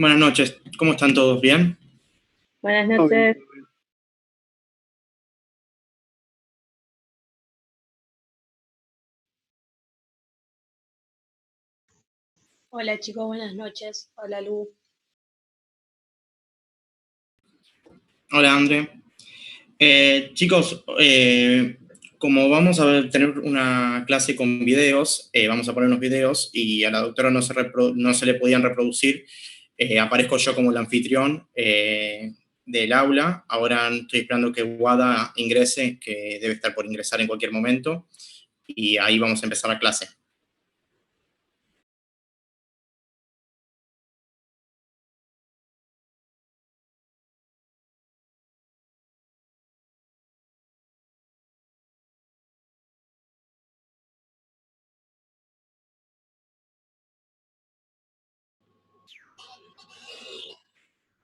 Buenas noches, ¿cómo están todos? ¿Bien? Buenas noches. Hola chicos, buenas noches. Hola Lu. Hola, André. Chicos, como vamos a tener una clase con videos, vamos a poner unos videos y a la doctora no se le podían reproducir. Aparezco yo como el anfitrión del aula. Ahora estoy esperando que Wada ingrese, que debe estar por ingresar en cualquier momento, y ahí vamos a empezar la clase.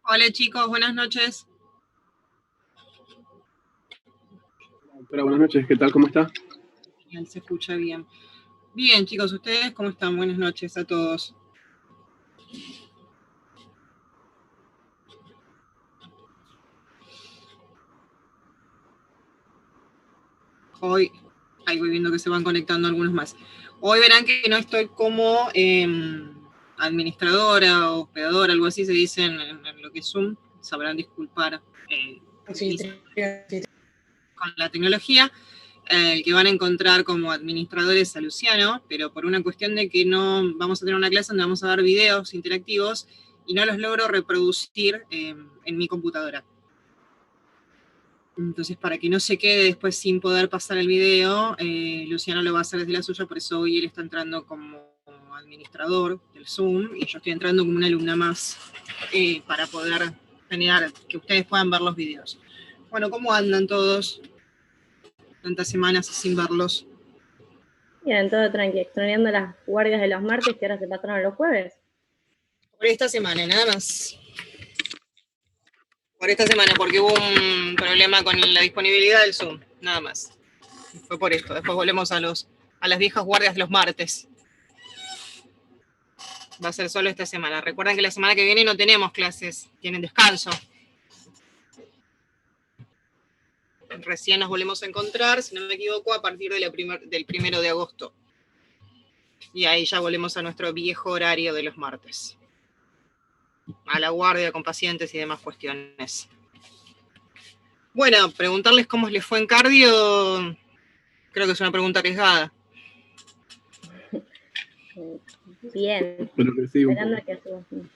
Hola chicos, buenas noches. Doctora, buenas noches, ¿qué tal? ¿Cómo está? Bien, se escucha bien. Bien chicos, ¿ustedes cómo están? Buenas noches a todos. Hoy, ahí voy viendo que se van conectando algunos más. Hoy verán que no estoy como administradora o hospedadora, algo así se dice en lo que es Zoom. Sabrán disculpar con la tecnología. El que van a encontrar como administrador es a Luciano, pero por una cuestión de que no vamos a tener una clase donde vamos a ver videos interactivos y no los logro reproducir en mi computadora. Entonces, para que no se quede después sin poder pasar el video, Luciano lo va a hacer desde la suya, por eso hoy él está entrando como administrador del Zoom y yo estoy entrando como una alumna más para poder generar que ustedes puedan ver los videos. Bueno, ¿cómo andan todos? Tantas semanas sin verlos. Bien, todo tranqui, extrañando las guardias de los martes que ahora se pasaron a los jueves. Por esta semana, nada más. Por esta semana, porque hubo un problema con la disponibilidad del Zoom, nada más. Fue por esto. Después volvemos a las viejas guardias de los martes. Va a ser solo esta semana. Recuerden que la semana que viene no tenemos clases, tienen descanso. Recién nos volvemos a encontrar, si no me equivoco, a partir de del 1 de agosto. Y ahí ya volvemos a nuestro viejo horario de los martes. A la guardia con pacientes y demás cuestiones. Bueno, preguntarles cómo les fue en cardio, creo que es una pregunta arriesgada. Bien. Espero que sí, un Esperando poco. que así.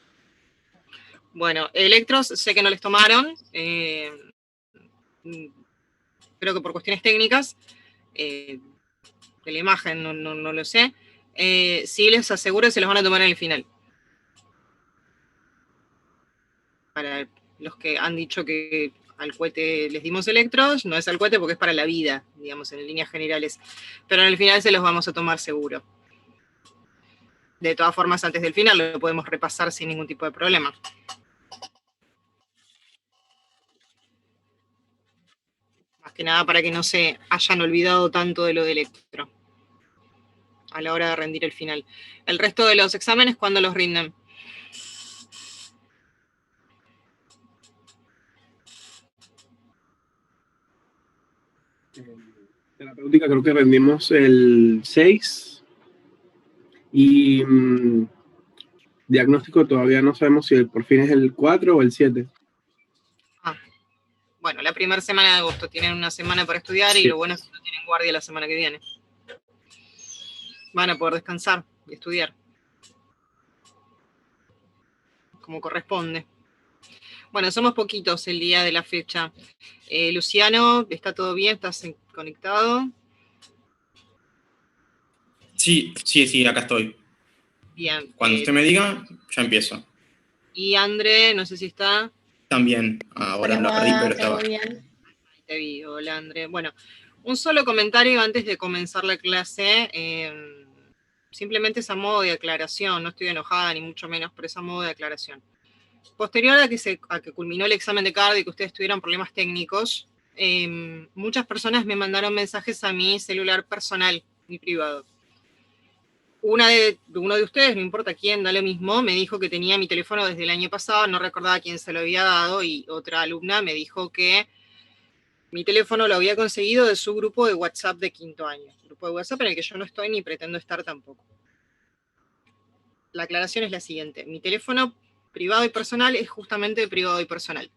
Bueno, electros sé que no les tomaron, creo que por cuestiones técnicas, de la imagen no lo sé. Sí les aseguro que se los van a tomar en el final. Para los que han dicho que al cohete les dimos electros, no es al cohete porque es para la vida, digamos, en líneas generales. Pero en el final se los vamos a tomar seguro. De todas formas, antes del final lo podemos repasar sin ningún tipo de problema. Más que nada para que no se hayan olvidado tanto de lo de electro a la hora de rendir el final. El resto de los exámenes, ¿cuándo los rinden? Terapéutica creo que rendimos el 6 y diagnóstico todavía no sabemos si por fin es el 4 o el 7. Bueno, la primera semana de agosto tienen una semana para estudiar y Sí. lo bueno es que no tienen guardia la semana que viene. Van a poder descansar y estudiar como corresponde. Bueno, somos poquitos el día de la fecha. Luciano, ¿está todo bien? ¿Estás conectado? Sí, acá estoy. Bien. Cuando usted me diga, ya empiezo. Y André, no sé si está. También, ahora Hola, lo perdí, pero ¿todo estaba. bien? Ahí te vi, hola André. Bueno, un solo comentario antes de comenzar la clase. Simplemente es a modo de aclaración, no estoy enojada ni mucho menos, pero es a modo de aclaración. Posterior a que culminó el examen de cardio y que ustedes tuvieron problemas técnicos, muchas personas me mandaron mensajes a mi celular personal, mi privado. uno de ustedes, no importa quién, da lo mismo, me dijo que tenía mi teléfono desde el año pasado, no recordaba quién se lo había dado, y otra alumna me dijo que mi teléfono lo había conseguido de su grupo de WhatsApp de quinto año, grupo de WhatsApp en el que yo no estoy ni pretendo estar tampoco. La aclaración es la siguiente: mi teléfono privado y personal es justamente privado y personal,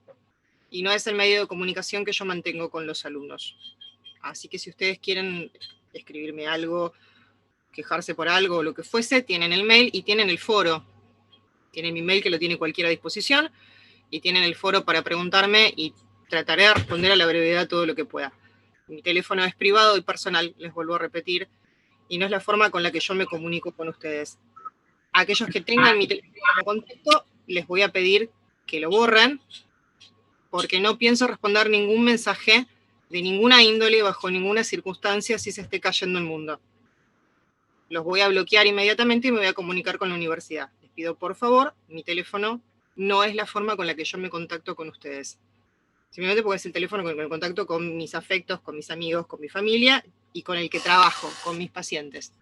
y no es el medio de comunicación que yo mantengo con los alumnos. Así que si ustedes quieren escribirme algo, quejarse por algo o lo que fuese, tienen el mail y tienen el foro. Tienen mi mail, que lo tiene cualquiera a disposición, y tienen el foro para preguntarme, y trataré de responder a la brevedad todo lo que pueda. Mi teléfono es privado y personal, les vuelvo a repetir, y no es la forma con la que yo me comunico con ustedes. A aquellos que tengan mi teléfono como contacto, les voy a pedir que lo borren, porque no pienso responder ningún mensaje de ninguna índole, bajo ninguna circunstancia, si se esté cayendo el mundo. Los voy a bloquear inmediatamente y me voy a comunicar con la universidad. Les pido, por favor, mi teléfono no es la forma con la que yo me contacto con ustedes. Simplemente porque es el teléfono con el que me contacto con mis afectos, con mis amigos, con mi familia y con el que trabajo, con mis pacientes.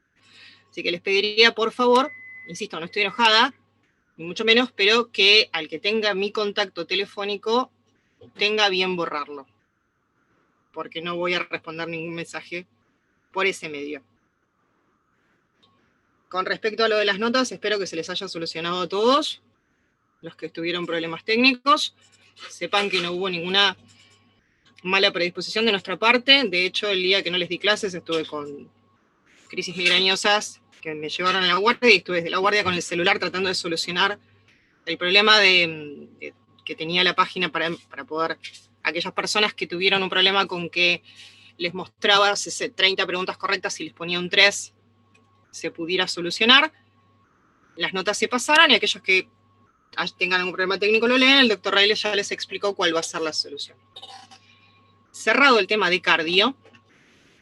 Así que les pediría, por favor, insisto, no estoy enojada, ni mucho menos, pero que al que tenga mi contacto telefónico tenga bien borrarlo, porque no voy a responder ningún mensaje por ese medio. Con respecto a lo de las notas, espero que se les haya solucionado a todos los que tuvieron problemas técnicos. Sepan que no hubo ninguna mala predisposición de nuestra parte. De hecho, el día que no les di clases estuve con crisis migrañosas que me llevaron a la guardia, y estuve desde la guardia con el celular tratando de solucionar el problema que tenía la página para poder, aquellas personas que tuvieron un problema con que les mostraba 30 preguntas correctas y les ponía un 3, se pudiera solucionar, las notas se pasaran, y aquellos que tengan algún problema técnico lo leen. El doctor Reilly ya les explicó cuál va a ser la solución. Cerrado el tema de cardio,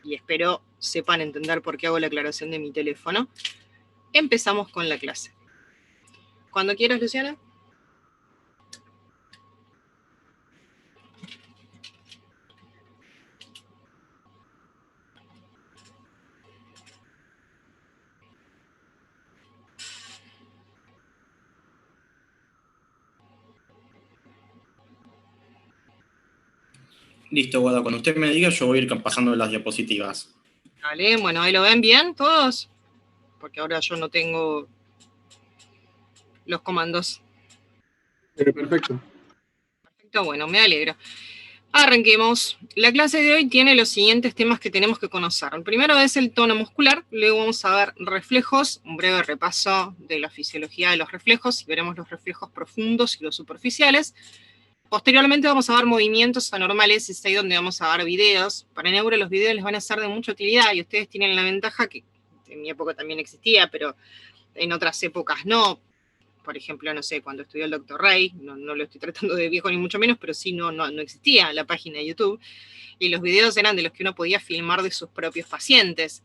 y espero sepan entender por qué hago la aclaración de mi teléfono, empezamos con la clase. Cuando quieras, Luciana. Listo, Guada, cuando usted me diga, yo voy a ir pasando las diapositivas. Vale, bueno, ahí lo ven bien todos, porque ahora yo no tengo los comandos. Perfecto. Perfecto, bueno, me alegro. Arranquemos. La clase de hoy tiene los siguientes temas que tenemos que conocer. El primero es el tono muscular, luego vamos a ver reflejos, un breve repaso de la fisiología de los reflejos, y veremos los reflejos profundos y los superficiales. Posteriormente vamos a ver movimientos anormales, es ahí donde vamos a ver videos. Para Neuro los videos les van a ser de mucha utilidad, y ustedes tienen la ventaja que en mi época también existía, pero en otras épocas no. Por ejemplo, no sé, cuando estudió el doctor Rey, no lo estoy tratando de viejo ni mucho menos, pero sí no existía la página de YouTube, y los videos eran de los que uno podía filmar de sus propios pacientes.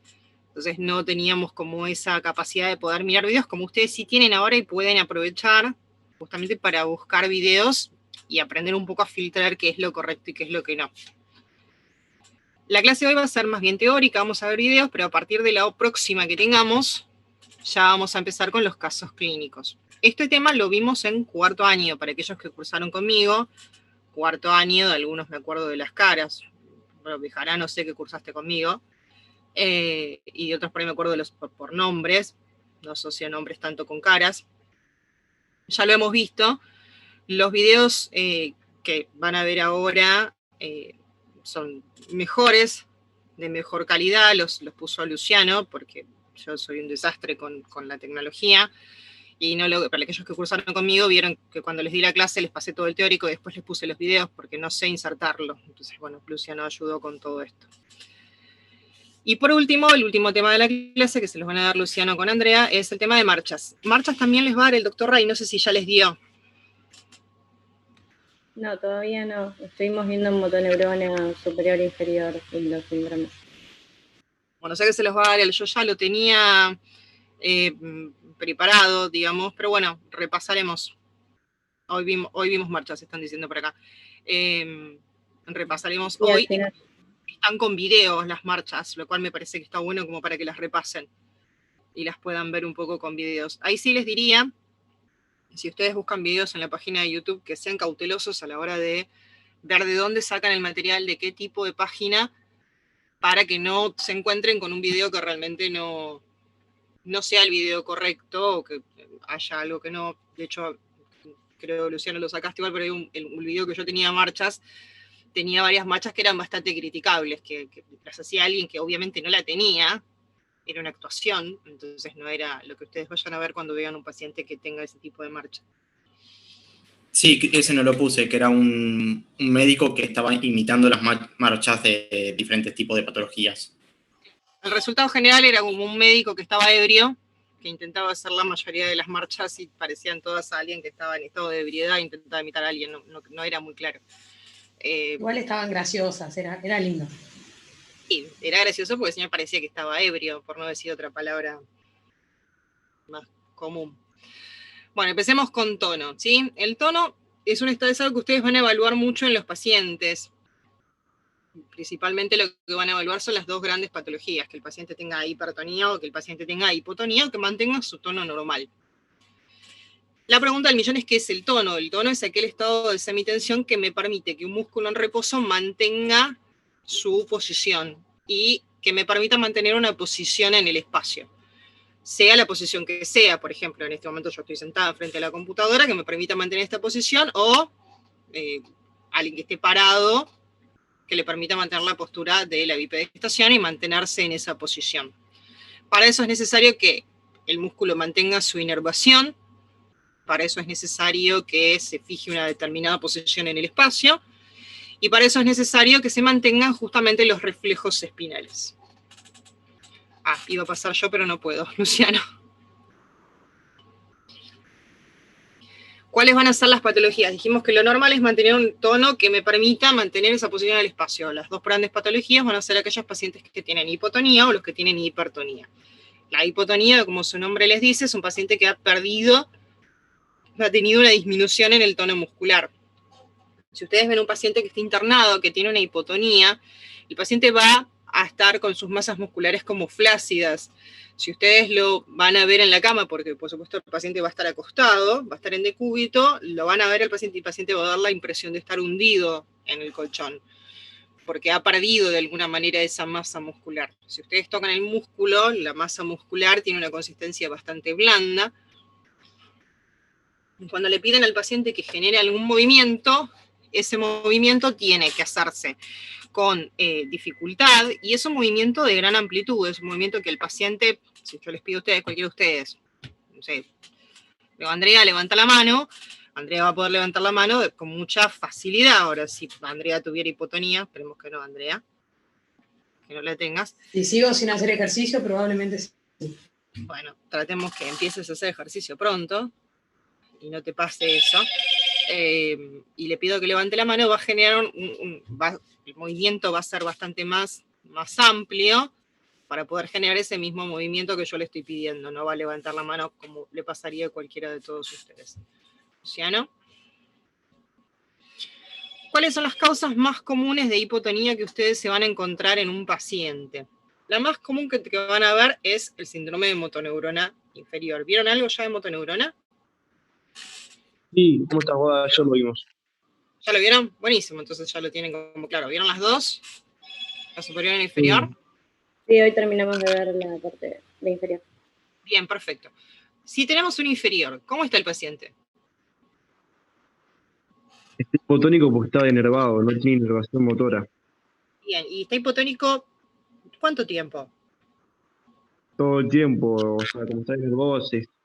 Entonces no teníamos como esa capacidad de poder mirar videos como ustedes sí tienen ahora, y pueden aprovechar justamente para buscar videos y aprender un poco a filtrar qué es lo correcto y qué es lo que no. La clase de hoy va a ser más bien teórica, vamos a ver videos, pero a partir de la próxima que tengamos, ya vamos a empezar con los casos clínicos. Este tema lo vimos en cuarto año, para aquellos que cursaron conmigo. Cuarto año, de algunos me acuerdo de las caras. Bueno, Bejará, no sé qué cursaste conmigo. Y de otros por ahí me acuerdo de los por nombres. No asocio nombres tanto con caras. Ya lo hemos visto. Los videos que van a ver ahora son mejores, de mejor calidad. Los puso a Luciano, porque yo soy un desastre con la tecnología. Y para aquellos que cursaron conmigo, vieron que cuando les di la clase les pasé todo el teórico y después les puse los videos porque no sé insertarlo. Entonces, bueno, Luciano ayudó con todo esto. Y por último, el último tema de la clase, que se los van a dar Luciano con Andrea, es el tema de marchas. Marchas también les va a dar el doctor Rey, no sé si ya les dio. No, todavía no. Estuvimos viendo en motoneurona superior e inferior y los síndromes. Bueno, sé que se los va a dar él. Yo ya lo tenía preparado, digamos, pero bueno, repasaremos. Hoy vimos marchas, están diciendo por acá. Repasaremos Y al hoy. final, Están con videos las marchas, lo cual me parece que está bueno como para que las repasen. y las puedan ver un poco con videos. Ahí sí les diría, si ustedes buscan videos en la página de YouTube, que sean cautelosos a la hora de ver de dónde sacan el material, de qué tipo de página, para que no se encuentren con un video que realmente no sea el video correcto, o que haya algo que no. De hecho, creo, Luciano, lo sacaste igual, pero hay un video que yo tenía marchas, tenía varias marchas que eran bastante criticables, que las hacía alguien que obviamente no la tenía, era una actuación, entonces no era lo que ustedes vayan a ver cuando vean un paciente que tenga ese tipo de marcha. Sí, ese no lo puse, que era un médico que estaba imitando las marchas de diferentes tipos de patologías. El resultado general era como un médico que estaba ebrio, que intentaba hacer la mayoría de las marchas y parecían todas a alguien que estaba en estado de ebriedad, intentaba imitar a alguien, no era muy claro. Igual estaban graciosas, era lindo. Y era gracioso porque el señor parecía que estaba ebrio, por no decir otra palabra más común. Bueno, empecemos con tono, ¿sí? El tono es algo que ustedes van a evaluar mucho en los pacientes. Principalmente lo que van a evaluar son las dos grandes patologías, que el paciente tenga hipertonía o que el paciente tenga hipotonía, o que mantenga su tono normal. La pregunta del millón es ¿qué es el tono? El tono es aquel estado de semitensión que me permite que un músculo en reposo mantenga su posición y que me permita mantener una posición en el espacio. Sea la posición que sea, por ejemplo, en este momento yo estoy sentada frente a la computadora, que me permita mantener esta posición, o alguien que esté parado, que le permita mantener la postura de la bipedestación y mantenerse en esa posición. Para eso es necesario que el músculo mantenga su inervación, para eso es necesario que se fije una determinada posición en el espacio, y para eso es necesario que se mantengan justamente los reflejos espinales. Iba a pasar yo, pero no puedo, Luciano. ¿Cuáles van a ser las patologías? Dijimos que lo normal es mantener un tono que me permita mantener esa posición en el espacio. Las dos grandes patologías van a ser aquellos pacientes que tienen hipotonía o los que tienen hipertonía. La hipotonía, como su nombre les dice, es un paciente que ha tenido una disminución en el tono muscular. Si ustedes ven un paciente que está internado, que tiene una hipotonía, el paciente va a estar con sus masas musculares como flácidas. Si ustedes lo van a ver en la cama, porque por supuesto el paciente va a estar acostado, va a estar en decúbito, lo van a ver el paciente y el paciente va a dar la impresión de estar hundido en el colchón, porque ha perdido de alguna manera esa masa muscular. Si ustedes tocan el músculo, la masa muscular tiene una consistencia bastante blanda. Cuando le piden al paciente que genere algún movimiento, ese movimiento tiene que hacerse con dificultad, y es un movimiento de gran amplitud, es un movimiento que el paciente, si yo les pido a ustedes, cualquiera de ustedes, no sé, Andrea levanta la mano, Andrea va a poder levantar la mano con mucha facilidad. Ahora, si Andrea tuviera hipotonía, esperemos que no, Andrea, que no la tengas. Si sigo sin hacer ejercicio, probablemente sí. Bueno, tratemos que empieces a hacer ejercicio pronto y no te pase eso. Y le pido que levante la mano, va a generar el movimiento va a ser bastante más amplio para poder generar ese mismo movimiento que yo le estoy pidiendo. No va a levantar la mano como le pasaría a cualquiera de todos ustedes. Luciano. ¿Cuáles son las causas más comunes de hipotonía que ustedes se van a encontrar en un paciente? La más común que van a ver es el síndrome de motoneurona inferior. ¿Vieron algo ya de motoneurona? Sí, ¿cómo estás, Boda? Ayer lo vimos. ¿Ya lo vieron? Buenísimo, entonces ya lo tienen como claro. ¿Vieron las dos? ¿La superior y la inferior? Sí, hoy terminamos de ver la parte de inferior. Bien, perfecto. Si tenemos un inferior, ¿cómo está el paciente? Está hipotónico porque está enervado, no tiene inervación motora. Bien, ¿y está hipotónico cuánto tiempo? Todo el tiempo, o sea, como está enervado,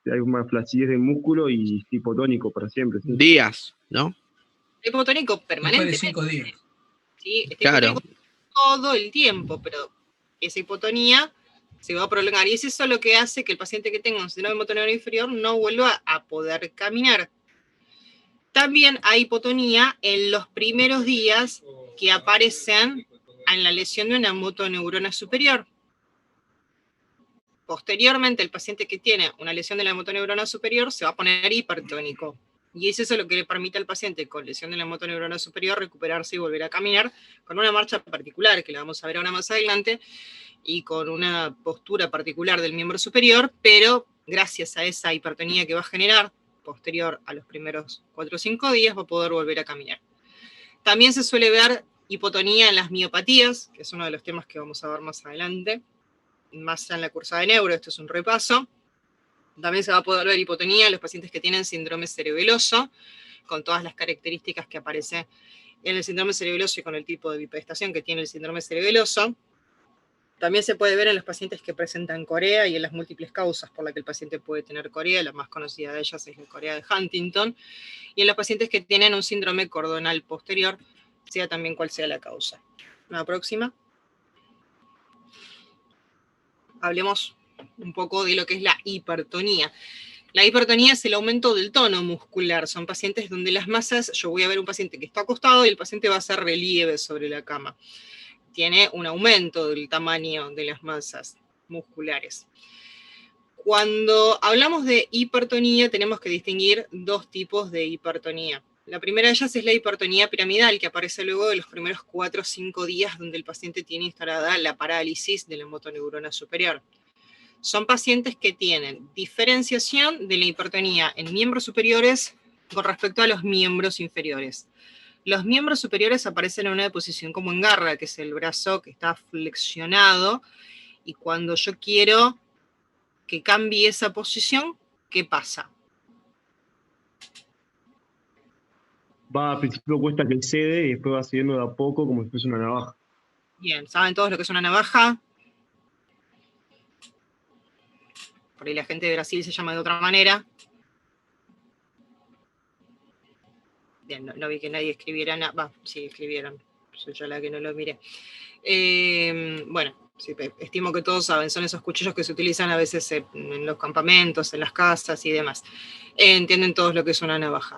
hay una flacidez del músculo y está hipotónico para siempre. ¿Sí? Días, ¿no? Está hipotónico permanentemente. Después de 5 días. ¿Sí? Está Claro. hipotónico todo el tiempo, pero esa hipotonía se va a prolongar. Y es eso lo que hace que el paciente que tenga un síndrome de motoneurona inferior no vuelva a poder caminar. También hay hipotonía en los primeros días que aparecen en la lesión de una motoneurona superior. Posteriormente, el paciente que tiene una lesión de la motoneurona superior se va a poner hipertónico. Y es eso lo que le permite al paciente con lesión de la motoneurona superior recuperarse y volver a caminar con una marcha particular, que la vamos a ver ahora más adelante, y con una postura particular del miembro superior, pero gracias a esa hipertonía que va a generar posterior a los primeros 4 o 5 días va a poder volver a caminar. También se suele ver hipotonía en las miopatías, que es uno de los temas que vamos a ver más adelante, más en la cursa de neuro, esto es un repaso. También se va a poder ver hipotonía en los pacientes que tienen síndrome cerebeloso, con todas las características que aparecen en el síndrome cerebeloso y con el tipo de bipedestación que tiene el síndrome cerebeloso. También se puede ver en los pacientes que presentan corea y en las múltiples causas por las que el paciente puede tener corea, la más conocida de ellas es la corea de Huntington, y en los pacientes que tienen un síndrome cordonal posterior, sea también cual sea la causa. La próxima. Hablemos un poco de lo que es la hipertonía. La hipertonía es el aumento del tono muscular. Son pacientes donde las masas, yo voy a ver un paciente que está acostado y el paciente va a hacer relieve sobre la cama. Tiene un aumento del tamaño de las masas musculares. Cuando hablamos de hipertonía, tenemos que distinguir dos tipos de hipertonía. La primera de ellas es la hipertonía piramidal, que aparece luego de los primeros 4 o 5 días donde el paciente tiene instalada la parálisis de la motoneurona superior. Son pacientes que tienen diferenciación de la hipertonía en miembros superiores con respecto a los miembros inferiores. Los miembros superiores aparecen en una posición como en garra, que es el brazo que está flexionado, y cuando yo quiero que cambie esa posición, ¿qué pasa? Va, al principio cuesta que cede y después va cediendo de a poco como si fuese una navaja. Bien, ¿saben todos lo que es una navaja? Por ahí la gente de Brasil se llama de otra manera. Bien, no vi que nadie escribiera nada. Sí, escribieron. Soy yo la que no lo miré. Bueno, sí, estimo que todos saben, son esos cuchillos que se utilizan a veces en los campamentos, en las casas y demás. Entienden todos lo que es una navaja.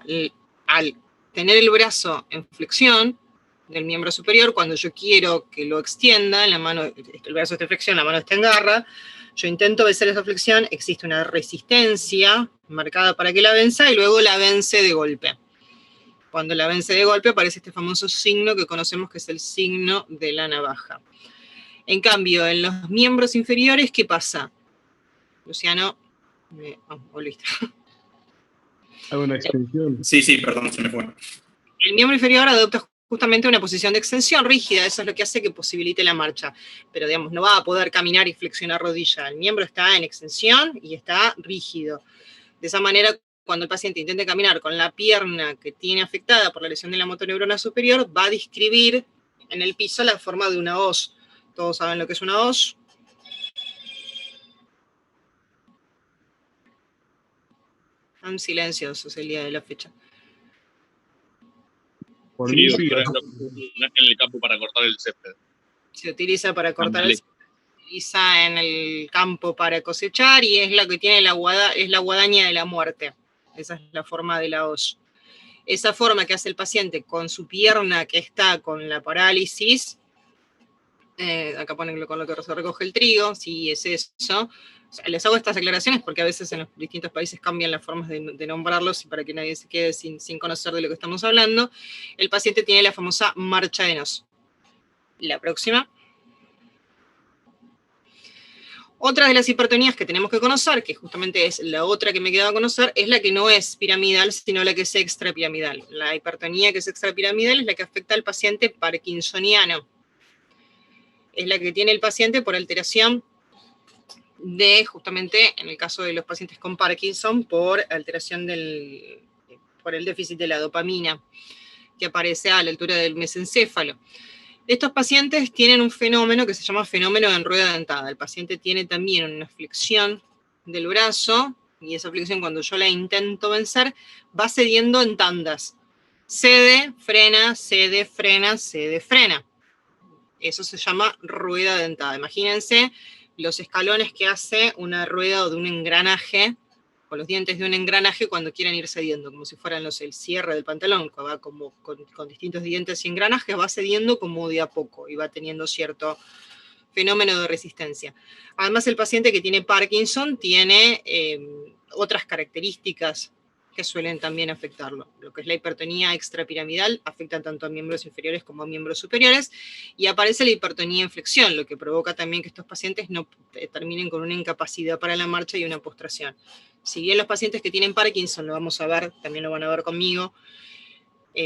Al tener el brazo en flexión del miembro superior, cuando yo quiero que lo extienda, la mano, el brazo está en flexión, la mano está en garra, yo intento vencer esa flexión, existe una resistencia marcada para que la venza y luego la vence de golpe. Cuando la vence de golpe aparece este famoso signo que conocemos que es el signo de la navaja. En cambio, en los miembros inferiores, ¿qué pasa? Luciano, listo. Hago una extensión. Sí, perdón, se me fue. El miembro inferior adopta justamente una posición de extensión rígida, eso es lo que hace que posibilite la marcha. Pero, digamos, no va a poder caminar y flexionar rodilla. El miembro está en extensión y está rígido. De esa manera, cuando el paciente intente caminar con la pierna que tiene afectada por la lesión de la motoneurona superior, va a describir en el piso la forma de una hoz. ¿Todos saben lo que es una hoz? Están silenciosos el día de la fecha. Por Sí, mí doctor, sí. es lo que se utiliza en el campo para cortar el césped. Se utiliza para cortar Vale. el césped, se utiliza en el campo para cosechar y es la que tiene es la guadaña de la muerte. Esa es la forma de la hoz. Esa forma que hace el paciente con su pierna que está con la parálisis, acá ponen con lo que se recoge el trigo, sí, es eso. O sea, les hago estas aclaraciones porque a veces en los distintos países cambian las formas de nombrarlos y para que nadie se quede sin conocer de lo que estamos hablando. El paciente tiene la famosa marcha de Noss. La próxima. Otra de las hipertonías que tenemos que conocer, que justamente es la otra que me quedaba a conocer, es la que no es piramidal, sino la que es extrapiramidal. La hipertonía que es extrapiramidal es la que afecta al paciente parkinsoniano. Es la que tiene el paciente por alteración de, justamente en el caso de los pacientes con Parkinson, por alteración por el déficit de la dopamina, que aparece a la altura del mesencéfalo. Estos pacientes tienen un fenómeno que se llama fenómeno en rueda dentada. El paciente tiene también una flexión del brazo, y esa flexión cuando yo la intento vencer, va cediendo en tandas. Cede, frena, cede, frena, cede, frena. Eso se llama rueda dentada. Imagínense los escalones que hace una rueda o de un engranaje, con los dientes de un engranaje cuando quieren ir cediendo, como si fueran el cierre del pantalón, que va como con distintos dientes y engranajes, va cediendo como de a poco y va teniendo cierto fenómeno de resistencia. Además, el paciente que tiene Parkinson tiene otras características que suelen también afectarlo. Lo que es la hipertonía extrapiramidal afecta tanto a miembros inferiores como a miembros superiores, y aparece la hipertonía en flexión, lo que provoca también que estos pacientes no terminen con una incapacidad para la marcha y una postración. Si bien los pacientes que tienen Parkinson, lo vamos a ver, también lo van a ver conmigo,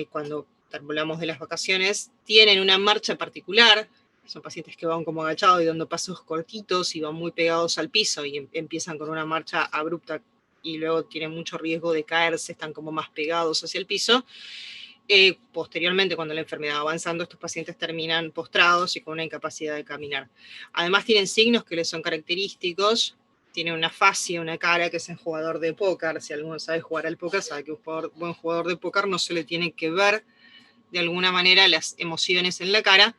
cuando hablamos de las vacaciones, tienen una marcha particular. Son pacientes que van como agachados y dando pasos cortitos y van muy pegados al piso y empiezan con una marcha abrupta y luego tienen mucho riesgo de caerse, están como más pegados hacia el piso. Posteriormente, cuando la enfermedad va avanzando, estos pacientes terminan postrados y con una incapacidad de caminar. Además tienen signos que les son característicos. Tienen una fascia, una cara, que es el jugador de póker. Si alguno sabe jugar al póker, sabe que un buen jugador de póker no se le tiene que ver de alguna manera las emociones en la cara.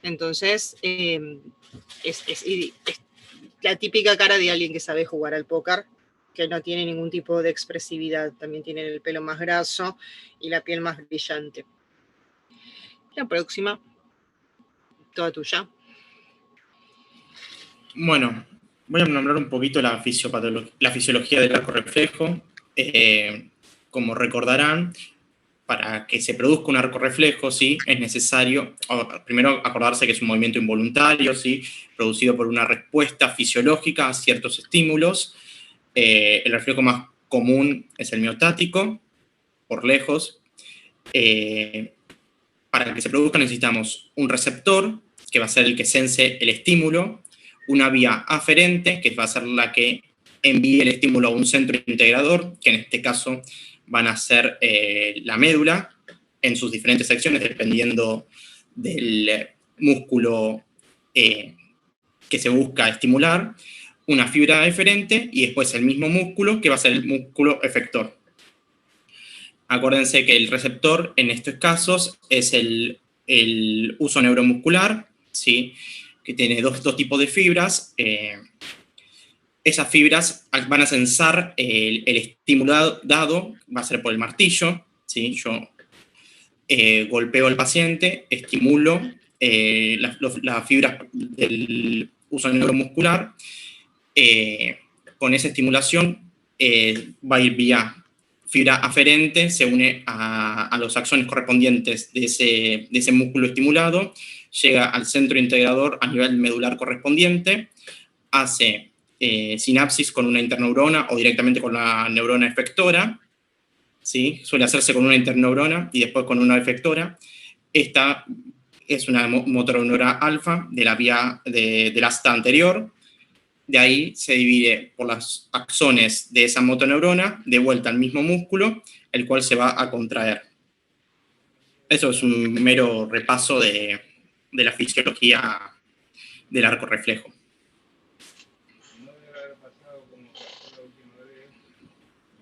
Entonces, es la típica cara de alguien que sabe jugar al póker, que no tiene ningún tipo de expresividad. También tienen el pelo más graso y la piel más brillante. La próxima, toda tuya. Bueno, voy a nombrar un poquito la fisiología del arco reflejo. Como recordarán, para que se produzca un arco reflejo, ¿sí?, es necesario, primero, acordarse que es un movimiento involuntario, ¿sí?, producido por una respuesta fisiológica a ciertos estímulos. El reflejo más común es el miotático, por lejos. Para que se produzca necesitamos un receptor, que va a ser el que sense el estímulo, una vía aferente, que va a ser la que envíe el estímulo a un centro integrador, que en este caso van a ser la médula, en sus diferentes secciones, dependiendo del músculo que se busca estimular, una fibra eferente y después el mismo músculo, que va a ser el músculo efector. Acuérdense que el receptor en estos casos es el uso neuromuscular, ¿sí?, que tiene dos tipos de fibras. Esas fibras van a sensar el estímulo dado, va a ser por el martillo, ¿sí? Yo golpeo al paciente, estimulo las fibras del uso neuromuscular. Con esa estimulación va a ir vía fibra aferente, se une a los axones correspondientes de ese músculo estimulado, llega al centro integrador a nivel medular correspondiente, hace sinapsis con una interneurona o directamente con la neurona efectora, ¿sí? Suele hacerse con una interneurona y después con una efectora. Esta es una motoneurona alfa de la vía del asta anterior. De ahí se divide por los axones de esa motoneurona, de vuelta al mismo músculo, el cual se va a contraer. Eso es un mero repaso de la fisiología del arco reflejo.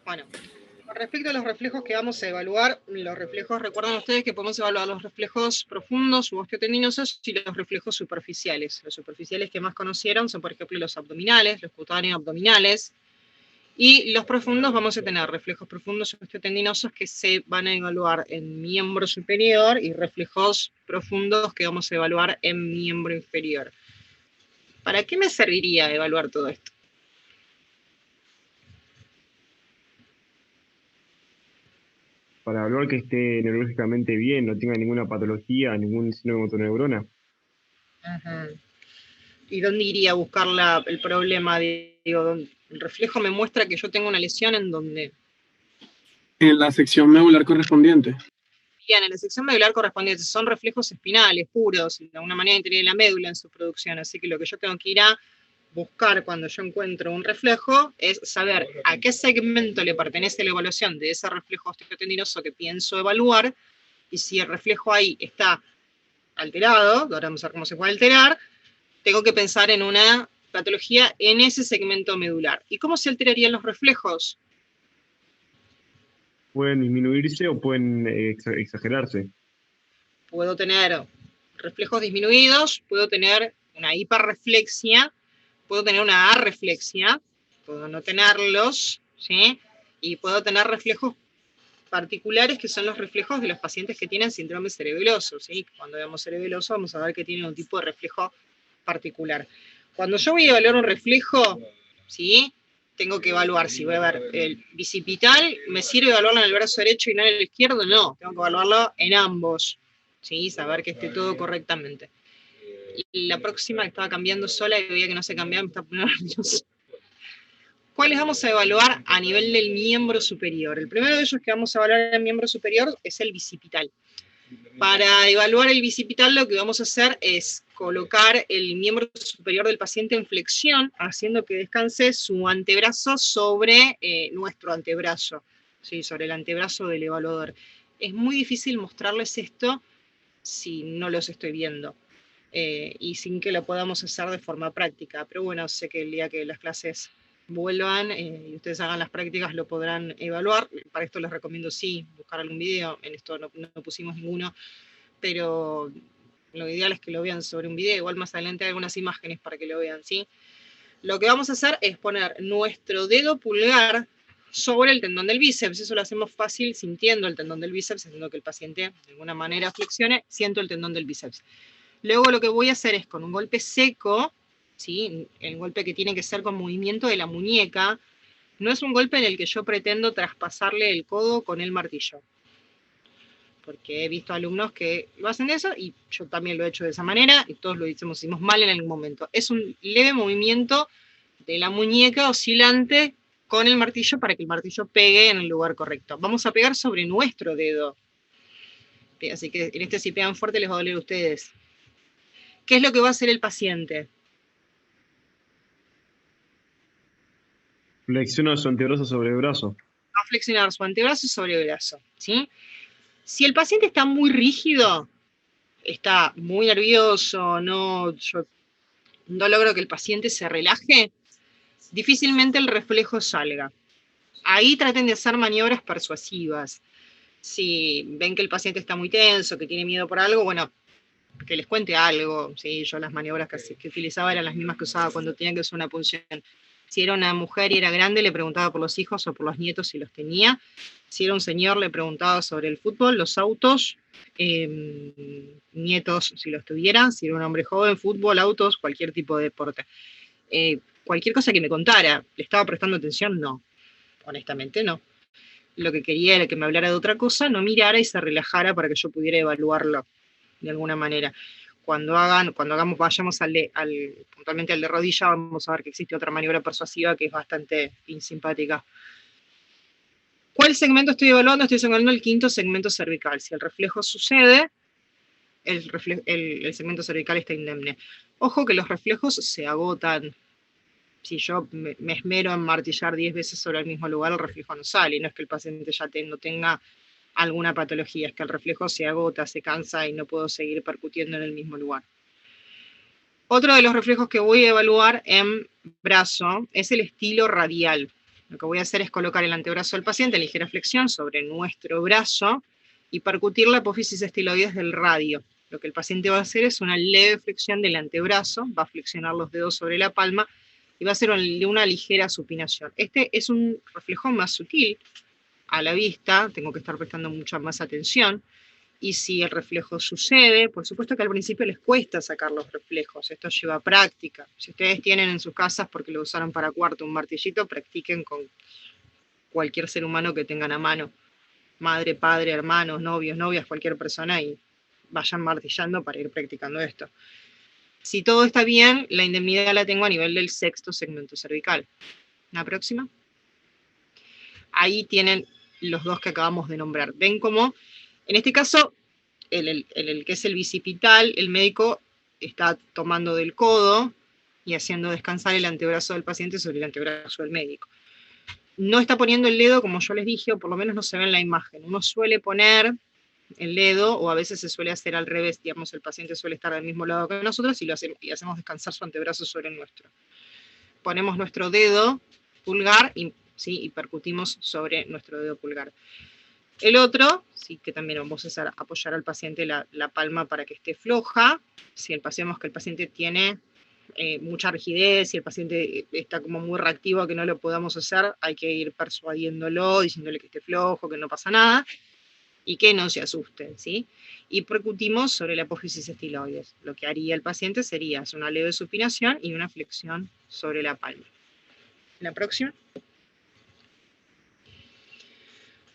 Bueno, con respecto a los reflejos que vamos a evaluar, los reflejos, recuerden ustedes que podemos evaluar los reflejos profundos u osteotendinosos y los reflejos superficiales. Los superficiales que más conocieron son, por ejemplo, los abdominales, los cutáneos abdominales, y los profundos vamos a tener reflejos profundos osteotendinosos que se van a evaluar en miembro superior y reflejos profundos que vamos a evaluar en miembro inferior. ¿Para qué me serviría evaluar todo esto? Para evaluar que esté neurológicamente bien, no tenga ninguna patología, ningún síndrome de motoneurona. Uh-huh. ¿Y dónde iría a buscar el problema? Digo, el reflejo me muestra que yo tengo una lesión en donde... En la sección medular correspondiente. Bien, en la sección medular correspondiente son reflejos espinales puros, de alguna manera interviene la médula en su producción, así que lo que yo tengo que ir a buscar cuando yo encuentro un reflejo es saber a qué segmento le pertenece la evaluación de ese reflejo osteotendinoso que pienso evaluar, y si el reflejo ahí está alterado, ahora vamos a ver cómo se puede alterar, tengo que pensar en una patología en ese segmento medular. ¿Y cómo se alterarían los reflejos? Pueden disminuirse o pueden exagerarse. Puedo tener reflejos disminuidos, puedo tener una hiperreflexia, puedo tener una arreflexia, puedo no tenerlos, ¿sí? Y puedo tener reflejos particulares que son los reflejos de los pacientes que tienen síndrome cerebeloso, ¿sí? Cuando veamos cerebeloso vamos a ver que tienen un tipo de reflejo particular. Cuando yo voy a evaluar un reflejo, ¿sí?, tengo que evaluar si voy a ver el bicipital, ¿me sirve evaluarlo en el brazo derecho y no en el izquierdo? No, tengo que evaluarlo en ambos, ¿sí? Saber que esté todo correctamente. Y la próxima que estaba cambiando sola y veía que no se cambiaba, me está poniendo nervioso. ¿Cuáles vamos a evaluar a nivel del miembro superior? El primero de ellos que vamos a evaluar en el miembro superior es el bicipital. Para evaluar el bicipital lo que vamos a hacer es colocar el miembro superior del paciente en flexión, haciendo que descanse su antebrazo sobre nuestro antebrazo, ¿sí? Sobre el antebrazo del evaluador. Es muy difícil mostrarles esto si no los estoy viendo y sin que lo podamos hacer de forma práctica. Pero bueno, sé que el día que las clases vuelvan y ustedes hagan las prácticas lo podrán evaluar. Para esto les recomiendo sí buscar algún video, en esto no pusimos ninguno, pero lo ideal es que lo vean sobre un video, igual más adelante hay algunas imágenes para que lo vean, ¿sí? Lo que vamos a hacer es poner nuestro dedo pulgar sobre el tendón del bíceps, eso lo hacemos fácil sintiendo el tendón del bíceps, haciendo que el paciente de alguna manera flexione, siento el tendón del bíceps. Luego lo que voy a hacer es con un golpe seco, ¿sí? El golpe que tiene que ser con movimiento de la muñeca, no es un golpe en el que yo pretendo traspasarle el codo con el martillo. Porque he visto alumnos que lo hacen de eso, y yo también lo he hecho de esa manera, y todos lo hicimos mal en algún momento. Es un leve movimiento de la muñeca oscilante con el martillo para que el martillo pegue en el lugar correcto. Vamos a pegar sobre nuestro dedo. Así que en este si pegan fuerte les va a doler a ustedes. ¿Qué es lo que va a hacer el paciente? Flexiona su antebrazo sobre el brazo. Va a flexionar su antebrazo sobre el brazo, ¿sí? Si el paciente está muy rígido, está muy nervioso, yo no logro que el paciente se relaje, difícilmente el reflejo salga. Ahí traten de hacer maniobras persuasivas. Si ven que el paciente está muy tenso, que tiene miedo por algo, bueno, que les cuente algo, ¿sí? Yo las maniobras que utilizaba eran las mismas que usaba cuando tenía que usar una punción. Si era una mujer y era grande, le preguntaba por los hijos o por los nietos si los tenía. Si era un señor, le preguntaba sobre el fútbol, los autos, nietos si los tuviera. Si era un hombre joven, fútbol, autos, cualquier tipo de deporte. Cualquier cosa que me contara, ¿le estaba prestando atención? No, honestamente no. Lo que quería era que me hablara de otra cosa, no mirara y se relajara para que yo pudiera evaluarlo de alguna manera. Cuando vayamos puntualmente al de rodilla, vamos a ver que existe otra maniobra persuasiva que es bastante insimpática. ¿Cuál segmento estoy evaluando? Estoy evaluando el quinto segmento cervical. Si el reflejo sucede, el segmento cervical está indemne. Ojo que los reflejos se agotan. Si yo me esmero en martillar 10 veces sobre el mismo lugar, el reflejo no sale. No es que el paciente ya no tenga alguna patología, es que el reflejo se agota, se cansa y no puedo seguir percutiendo en el mismo lugar. Otro de los reflejos que voy a evaluar en brazo es el estilo radial. Lo que voy a hacer es colocar el antebrazo del paciente en ligera flexión sobre nuestro brazo y percutir la apófisis estiloides del radio. Lo que el paciente va a hacer es una leve flexión del antebrazo, va a flexionar los dedos sobre la palma y va a hacer una ligera supinación. Este es un reflejo más sutil a la vista, tengo que estar prestando mucha más atención, y si el reflejo sucede, por supuesto que al principio les cuesta sacar los reflejos, esto lleva práctica. Si ustedes tienen en sus casas, porque lo usaron para cuarto, un martillito, practiquen con cualquier ser humano que tengan a mano, madre, padre, hermanos, novios, novias, cualquier persona, y vayan martillando para ir practicando esto. Si todo está bien, la indemnidad la tengo a nivel del sexto segmento cervical. La próxima. Ahí tienen los dos que acabamos de nombrar. Ven cómo, en este caso, el que es el bicipital, el médico está tomando del codo y haciendo descansar el antebrazo del paciente sobre el antebrazo del médico. No está poniendo el dedo, como yo les dije, o por lo menos no se ve en la imagen. Uno suele poner el dedo, o a veces se suele hacer al revés, digamos, el paciente suele estar del mismo lado que nosotros y hacemos descansar su antebrazo sobre el nuestro. Ponemos nuestro dedo pulgar y percutimos sobre nuestro dedo pulgar. El otro, sí, que también vamos a hacer, apoyar al paciente la palma para que esté floja. Si vemos que el paciente tiene mucha rigidez, si el paciente está como muy reactivo a que no lo podamos hacer, hay que ir persuadiéndolo, diciéndole que esté flojo, que no pasa nada, y que no se asuste, ¿sí? Y percutimos sobre la apófisis estiloides. Lo que haría el paciente sería hacer una leve supinación y una flexión sobre la palma. La próxima.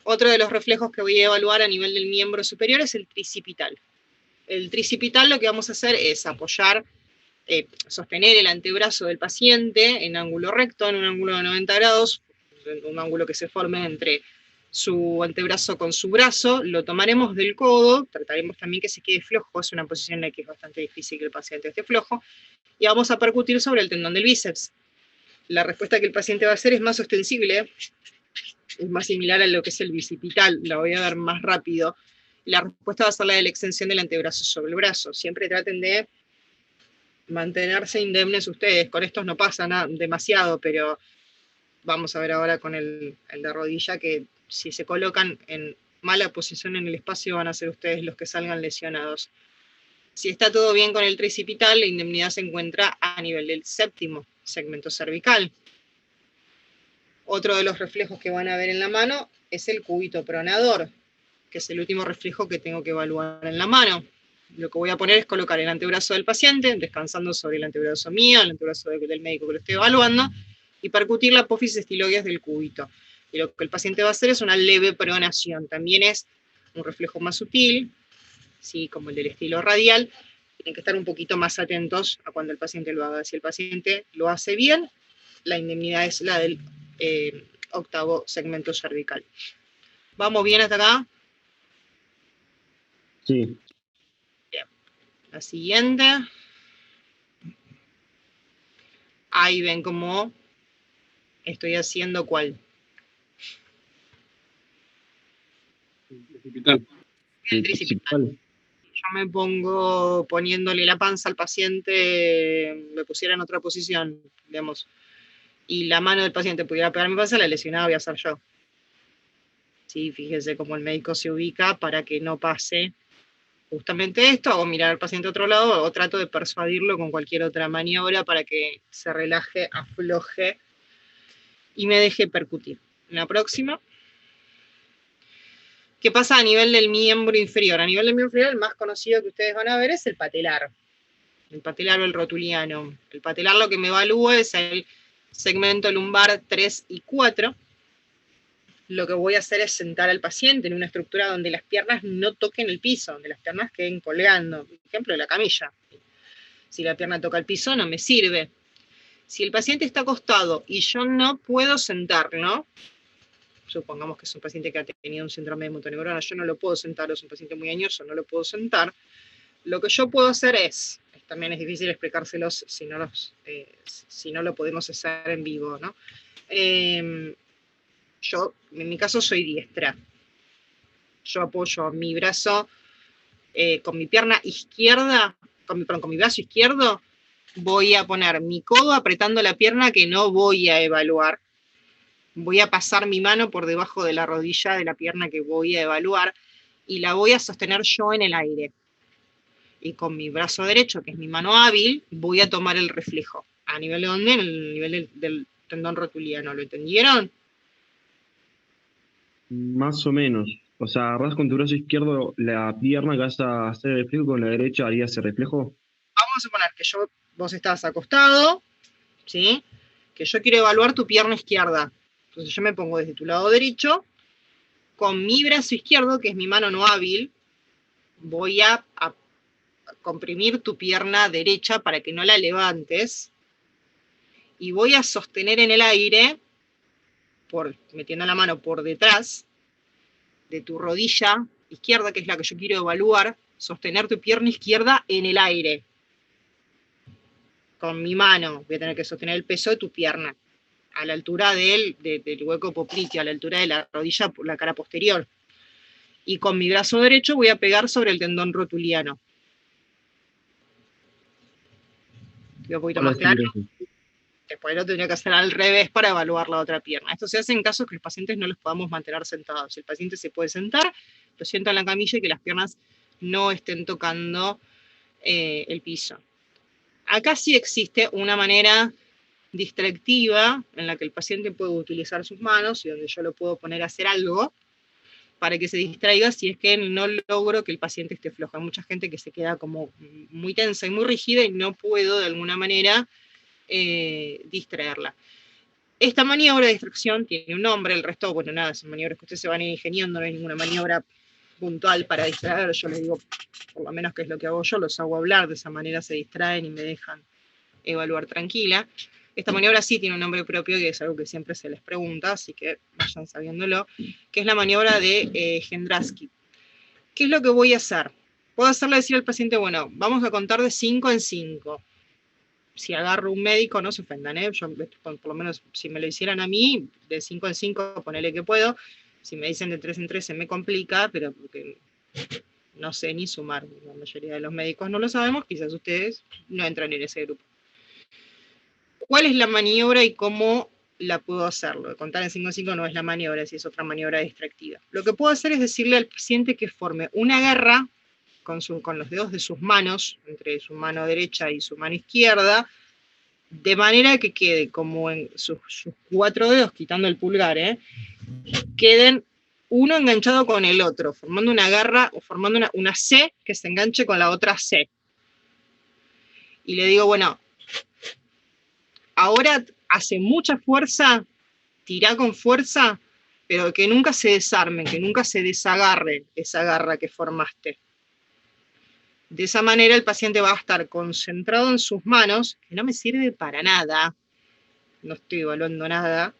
Otro de los reflejos que voy a evaluar a nivel del miembro superior es el tricipital. El tricipital lo que vamos a hacer es apoyar, sostener el antebrazo del paciente en ángulo recto, en un ángulo de 90 grados, un ángulo que se forme entre su antebrazo con su brazo, lo tomaremos del codo, trataremos también que se quede flojo, es una posición en la que es bastante difícil que el paciente esté flojo, y vamos a percutir sobre el tendón del bíceps. La respuesta que el paciente va a hacer es más ostensible, es más similar a lo que es el bicipital, la voy a dar más rápido. La respuesta va a ser la de la extensión del antebrazo sobre el brazo. Siempre traten de mantenerse indemnes ustedes. Con estos no pasa nada, demasiado, pero vamos a ver ahora con el de rodilla que si se colocan en mala posición en el espacio van a ser ustedes los que salgan lesionados. Si está todo bien con el tricipital, la indemnidad se encuentra a nivel del séptimo segmento cervical. Otro de los reflejos que van a ver en la mano es el cúbito pronador, que es el último reflejo que tengo que evaluar en la mano. Lo que voy a poner es colocar el antebrazo del paciente, descansando sobre el antebrazo mío, el antebrazo del médico que lo estoy evaluando, y percutir la apófisis estiloides del cúbito. Y lo que el paciente va a hacer es una leve pronación. También es un reflejo más sutil, ¿sí? Como el del estilo radial. Tienen que estar un poquito más atentos a cuando el paciente lo haga. Si el paciente lo hace bien, la indemnidad es la del octavo segmento cervical. ¿Vamos bien hasta acá? Sí. Bien. La siguiente. Ahí ven cómo estoy haciendo cuál. Tricipital. El tricipital. Yo me pongo poniéndole la panza al paciente, me pusiera en otra posición, digamos, y la mano del paciente pudiera pegar mi panza, la lesionada voy a ser yo. Sí, fíjese cómo el médico se ubica para que no pase justamente esto, hago mirar al paciente a otro lado, o trato de persuadirlo con cualquier otra maniobra para que se relaje, afloje y me deje percutir. La próxima. ¿Qué pasa a nivel del miembro inferior? A nivel del miembro inferior, el más conocido que ustedes van a ver es el patelar. El patelar o el rotuliano. El patelar lo que me evalúa es el segmento lumbar 3 y 4. Lo que voy a hacer es sentar al paciente en una estructura donde las piernas no toquen el piso, donde las piernas queden colgando. Por ejemplo, la camilla. Si la pierna toca el piso, no me sirve. Si el paciente está acostado y yo no puedo sentarlo, supongamos que es un paciente que ha tenido un síndrome de motoneurona, yo no lo puedo sentar, o es un paciente muy añoso, no lo puedo sentar, lo que yo puedo hacer es, también es difícil explicárselos si no lo podemos hacer en vivo, ¿no? Yo, en mi caso, soy diestra. Yo apoyo mi brazo con mi pierna izquierda, con mi brazo izquierdo, voy a poner mi codo apretando la pierna que no voy a evaluar. Voy a pasar mi mano por debajo de la rodilla de la pierna que voy a evaluar y la voy a sostener yo en el aire. Y con mi brazo derecho, que es mi mano hábil, voy a tomar el reflejo. ¿A nivel de dónde? En el nivel del tendón rotuliano. ¿Lo entendieron? Más o menos. O sea, agarrás con tu brazo izquierdo la pierna que vas a hacer el reflejo, con la derecha harías ese reflejo. Vamos a suponer que vos estás acostado, ¿sí? Que yo quiero evaluar tu pierna izquierda. Entonces yo me pongo desde tu lado derecho, con mi brazo izquierdo, que es mi mano no hábil, voy a comprimir tu pierna derecha para que no la levantes, y voy a sostener en el aire, metiendo la mano por detrás de tu rodilla izquierda, que es la que yo quiero evaluar, sostener tu pierna izquierda en el aire. Con mi mano voy a tener que sostener el peso de tu pierna, a la altura del hueco popliteo, a la altura de la rodilla por la cara posterior. Y con mi brazo derecho voy a pegar sobre el tendón rotuliano. Un poquito más claro. Después lo tendría que hacer al revés para evaluar la otra pierna. Esto se hace en caso que los pacientes no los podamos mantener sentados. Si el paciente se puede sentar, lo sienta en la camilla y que las piernas no estén tocando el piso. Acá sí existe una manera distractiva en la que el paciente puede utilizar sus manos y donde yo lo puedo poner a hacer algo para que se distraiga si es que no logro que el paciente esté flojo. Hay mucha gente que se queda como muy tensa y muy rígida y no puedo de alguna manera distraerla. Esta maniobra de distracción tiene un nombre, el resto, bueno, nada, son maniobras que ustedes se van a ir ingeniando, no hay ninguna maniobra puntual para distraer. Yo les digo, por lo menos que es lo que hago yo, los hago hablar, de esa manera se distraen y me dejan evaluar tranquila. Esta maniobra sí tiene un nombre propio, que es algo que siempre se les pregunta, así que vayan sabiéndolo, que es la maniobra de Jendrowski. ¿Qué es lo que voy a hacer? Puedo hacerle decir al paciente, bueno, vamos a contar de 5 en 5. Si agarro un médico, no se ofendan, ¿eh? Yo, por lo menos, si me lo hicieran a mí, de 5 en 5, ponele que puedo. Si me dicen de 3 en 3 se me complica, pero porque no sé ni sumar. La mayoría de los médicos no lo sabemos, quizás ustedes no entran en ese grupo. ¿Cuál es la maniobra y cómo la puedo hacer? Lo de contar en 5 en 5 no es la maniobra, si es otra maniobra distractiva. Lo que puedo hacer es decirle al paciente que forme una garra con los dedos de sus manos, entre su mano derecha y su mano izquierda, de manera que quede como en sus 4 dedos, quitando el pulgar, queden uno enganchado con el otro, formando una garra o formando una C que se enganche con la otra C. Y le digo, bueno, ahora hace mucha fuerza, tirá con fuerza, pero que nunca se desarmen, que nunca se desagarre esa garra que formaste. De esa manera el paciente va a estar concentrado en sus manos, que no me sirve para nada, no estoy evaluando nada,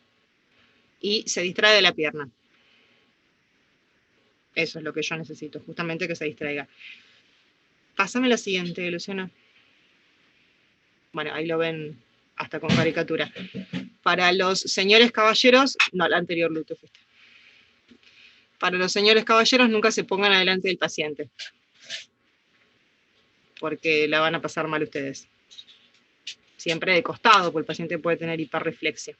y se distrae de la pierna. Eso es lo que yo necesito, justamente que se distraiga. Pásame la siguiente, Luciana. Bueno, ahí lo ven hasta con caricatura. Para los señores caballeros, no, la anterior, Lu, te fuiste. Para los señores caballeros nunca se pongan adelante del paciente, porque la van a pasar mal ustedes. Siempre de costado, porque el paciente puede tener hiperreflexia.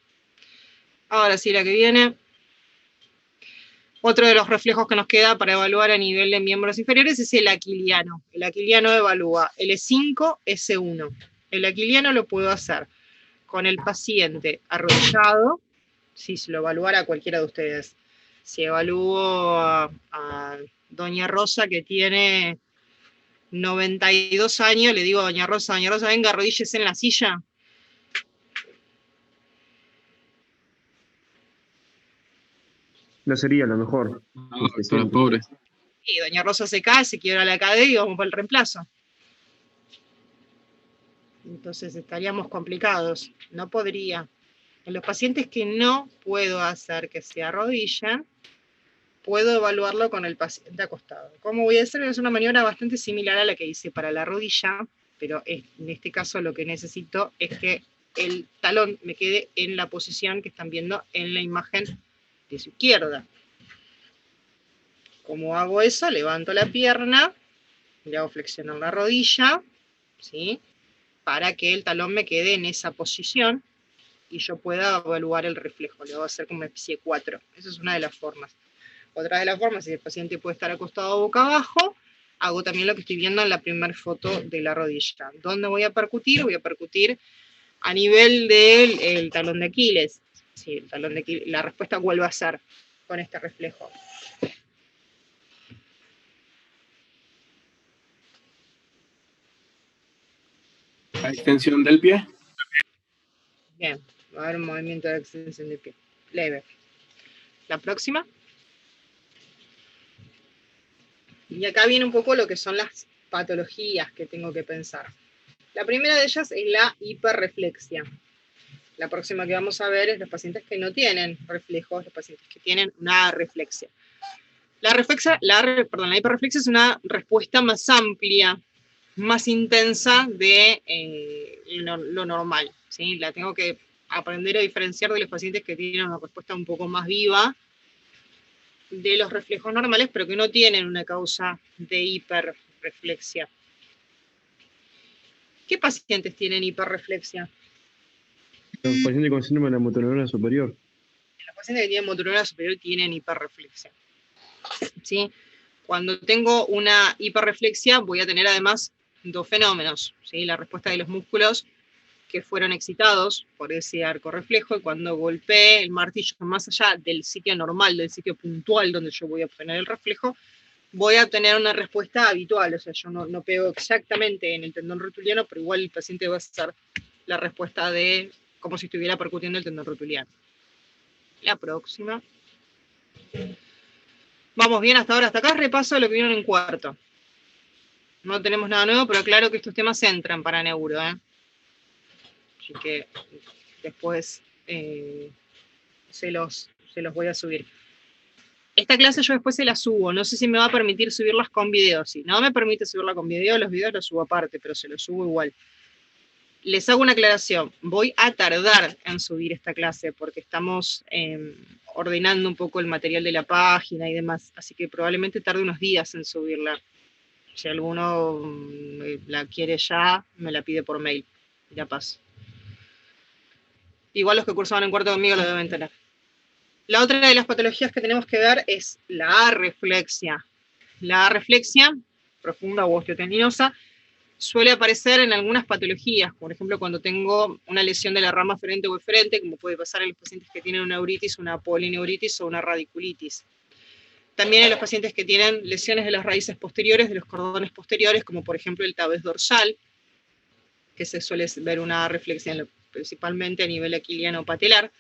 Ahora sí, la que viene. Otro de los reflejos que nos queda para evaluar a nivel de miembros inferiores es el aquiliano. El aquiliano evalúa L5, S1. El aquiliano lo puedo hacer con el paciente arrodillado, si se lo evaluara cualquiera de ustedes. Si evalúo a doña Rosa, que tiene 92 años, le digo a doña Rosa, venga, arrodíllese en la silla. No sería lo mejor. No, doctora, pobre. Y doña Rosa se cae, se quiebra la cadera y vamos para el reemplazo. Entonces estaríamos complicados. No podría. En los pacientes que no puedo hacer que se arrodillen, puedo evaluarlo con el paciente acostado. ¿Cómo voy a hacer? Es una maniobra bastante similar a la que hice para la rodilla, pero en este caso lo que necesito es que el talón me quede en la posición que están viendo en la imagen de su izquierda. ¿Cómo hago eso? Levanto la pierna, le hago flexionar la rodilla, ¿sí? Para que el talón me quede en esa posición y yo pueda evaluar el reflejo. Le voy a hacer como una especie de 4. Esa es una de las formas. Otra de las formas, si el paciente puede estar acostado boca abajo, hago también lo que estoy viendo en la primera foto de la rodilla. ¿Dónde voy a percutir? Voy a percutir a nivel del talón de Aquiles. Sí, el talón de Aquiles. La respuesta, ¿cuál va a ser con este reflejo? La extensión del pie. Bien, va a haber un movimiento de extensión de pie. Leve. La próxima. Y acá viene un poco lo que son las patologías que tengo que pensar. La primera de ellas es la hiperreflexia. La próxima que vamos a ver es los pacientes que no tienen reflejos, los pacientes que tienen una arreflexia. La hiperreflexia es una respuesta más amplia, más intensa de lo normal, ¿sí? La tengo que aprender a diferenciar de los pacientes que tienen una respuesta un poco más viva de los reflejos normales, pero que no tienen una causa de hiperreflexia. ¿Qué pacientes tienen hiperreflexia? Los pacientes con síndrome de la motoneurona superior. Los pacientes que tienen motoneurona superior tienen hiperreflexia, ¿sí? Cuando tengo una hiperreflexia voy a tener además dos fenómenos, ¿sí? La respuesta de los músculos que fueron excitados por ese arco reflejo, y cuando golpee el martillo más allá del sitio normal, del sitio puntual donde yo voy a obtener el reflejo, voy a obtener una respuesta habitual. O sea, yo no pego exactamente en el tendón rotuliano, pero igual el paciente va a hacer la respuesta de como si estuviera percutiendo el tendón rotuliano. La próxima. Vamos bien hasta ahora, hasta acá repaso lo que vieron en cuarto. No tenemos nada nuevo, pero claro que estos temas entran para neuro, ¿eh? Así que después se los voy a subir. Esta clase yo después se la subo, no sé si me va a permitir subirlas con video. Si no me permite subirla con video, los videos los subo aparte, pero se los subo igual. Les hago una aclaración, voy a tardar en subir esta clase porque estamos ordenando un poco el material de la página y demás, así que probablemente tarde unos días en subirla. Si alguno la quiere ya, me la pide por mail y la paso. Igual los que cursaban en cuarto conmigo lo deben tener. La otra de las patologías que tenemos que ver es la arreflexia. La arreflexia, profunda o osteotendinosa, suele aparecer en algunas patologías, por ejemplo, cuando tengo una lesión de la rama aferente o eferente, como puede pasar en los pacientes que tienen una uritis, una polineuritis o una radiculitis. También en los pacientes que tienen lesiones de las raíces posteriores, de los cordones posteriores, como por ejemplo el tabes dorsal, que se suele ver una reflexión principalmente a nivel aquiliano patelar,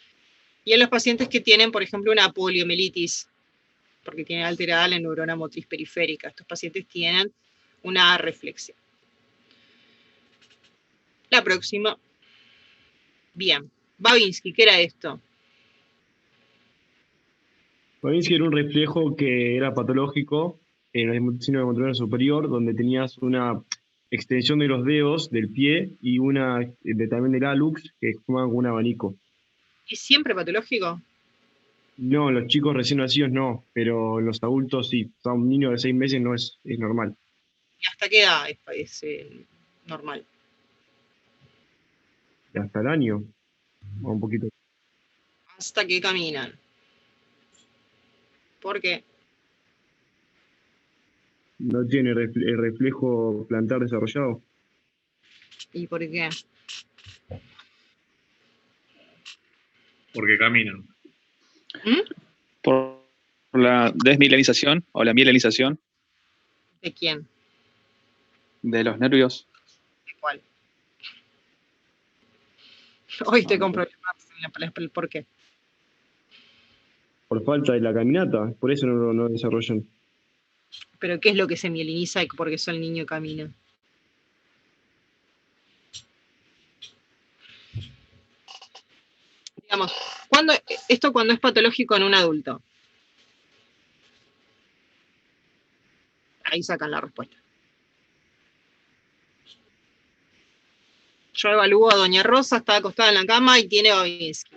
y en los pacientes que tienen, por ejemplo, una poliomielitis, porque tienen alterada la neurona motriz periférica. Estos pacientes tienen una arreflexia. La próxima. Bien. Babinski, ¿qué era esto? Babinski era un reflejo que era patológico en el signo de control superior, donde tenías una extensión de los dedos del pie y una también del hallux que formaban como un abanico. ¿Es siempre patológico? No, los chicos recién nacidos no, pero los adultos sí. O sea, un niño de 6 meses no es normal. ¿Y hasta qué edad es normal? Hasta el año, o un poquito. Hasta que caminan. ¿Por qué? No tiene el reflejo plantar desarrollado. ¿Y por qué? Porque caminan. Por la desmielinización o la mielinización ¿De quién? de los nervios. ¿De cuál? Hoy estoy con problemas en ¿por qué? Por falta de la caminata, por eso no desarrollan. ¿Pero qué es lo que se mieliniza y por qué eso el niño camina? Digamos, cuando es patológico en un adulto. Ahí sacan la respuesta. Yo evalúo a Doña Rosa, está acostada en la cama y tiene Babinski.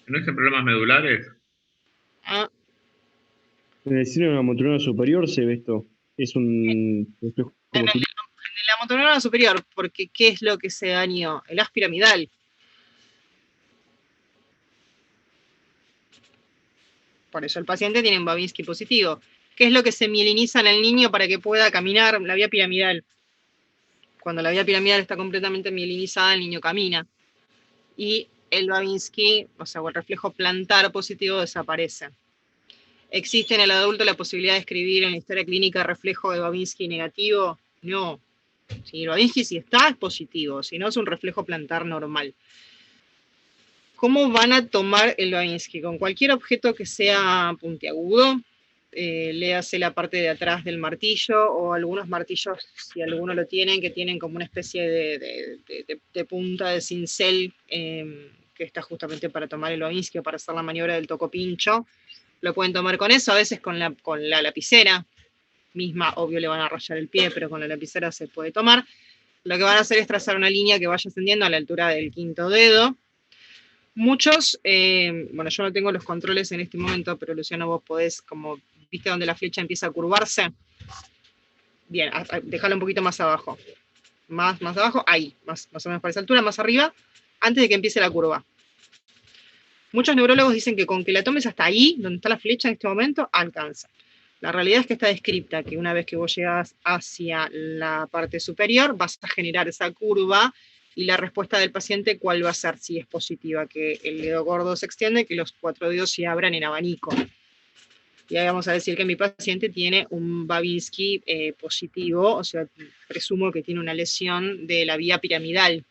¿No es en problemas medulares? Ah, En el síndrome motorino superior se ve esto. Es un reflejo en la motoneurona superior, porque ¿qué es lo que se dañó? El haz piramidal. Por eso el paciente tiene un Babinski positivo. ¿Qué es lo que se mieliniza en el niño para que pueda caminar? La vía piramidal. Cuando la vía piramidal está completamente mielinizada, el niño camina. Y el Babinski, o sea, o el reflejo plantar positivo desaparece. ¿Existe en el adulto la posibilidad de escribir en la historia clínica reflejo de Babinski negativo? No. Si el Babinski sí está, es positivo. Si no, es un reflejo plantar normal. ¿Cómo van a tomar el Babinski? Con cualquier objeto que sea puntiagudo, léase la parte de atrás del martillo, o algunos martillos, si alguno lo tienen, que tienen como una especie de punta de cincel, que está justamente para tomar el Babinski o para hacer la maniobra del tocopincho. Lo pueden tomar con eso, a veces con la lapicera misma, obvio le van a rayar el pie, pero con la lapicera se puede tomar. Lo que van a hacer es trazar una línea que vaya ascendiendo a la altura del quinto dedo. Muchos, bueno, yo no tengo los controles en este momento, pero Luciano, vos podés, como viste donde la flecha empieza a curvarse. Bien, déjalo un poquito más abajo. Más abajo, ahí, más o menos para esa altura, más arriba, antes de que empiece la curva. Muchos neurólogos dicen que con que la tomes hasta ahí, donde está la flecha en este momento, alcanza. La realidad es que está descripta que una vez que vos llegas hacia la parte superior, vas a generar esa curva y la respuesta del paciente, ¿cuál va a ser? Si es positiva, que el dedo gordo se extiende, que los 4 dedos se abran en abanico. Y ahí vamos a decir que mi paciente tiene un Babinski positivo, o sea, presumo que tiene una lesión de la vía piramidal,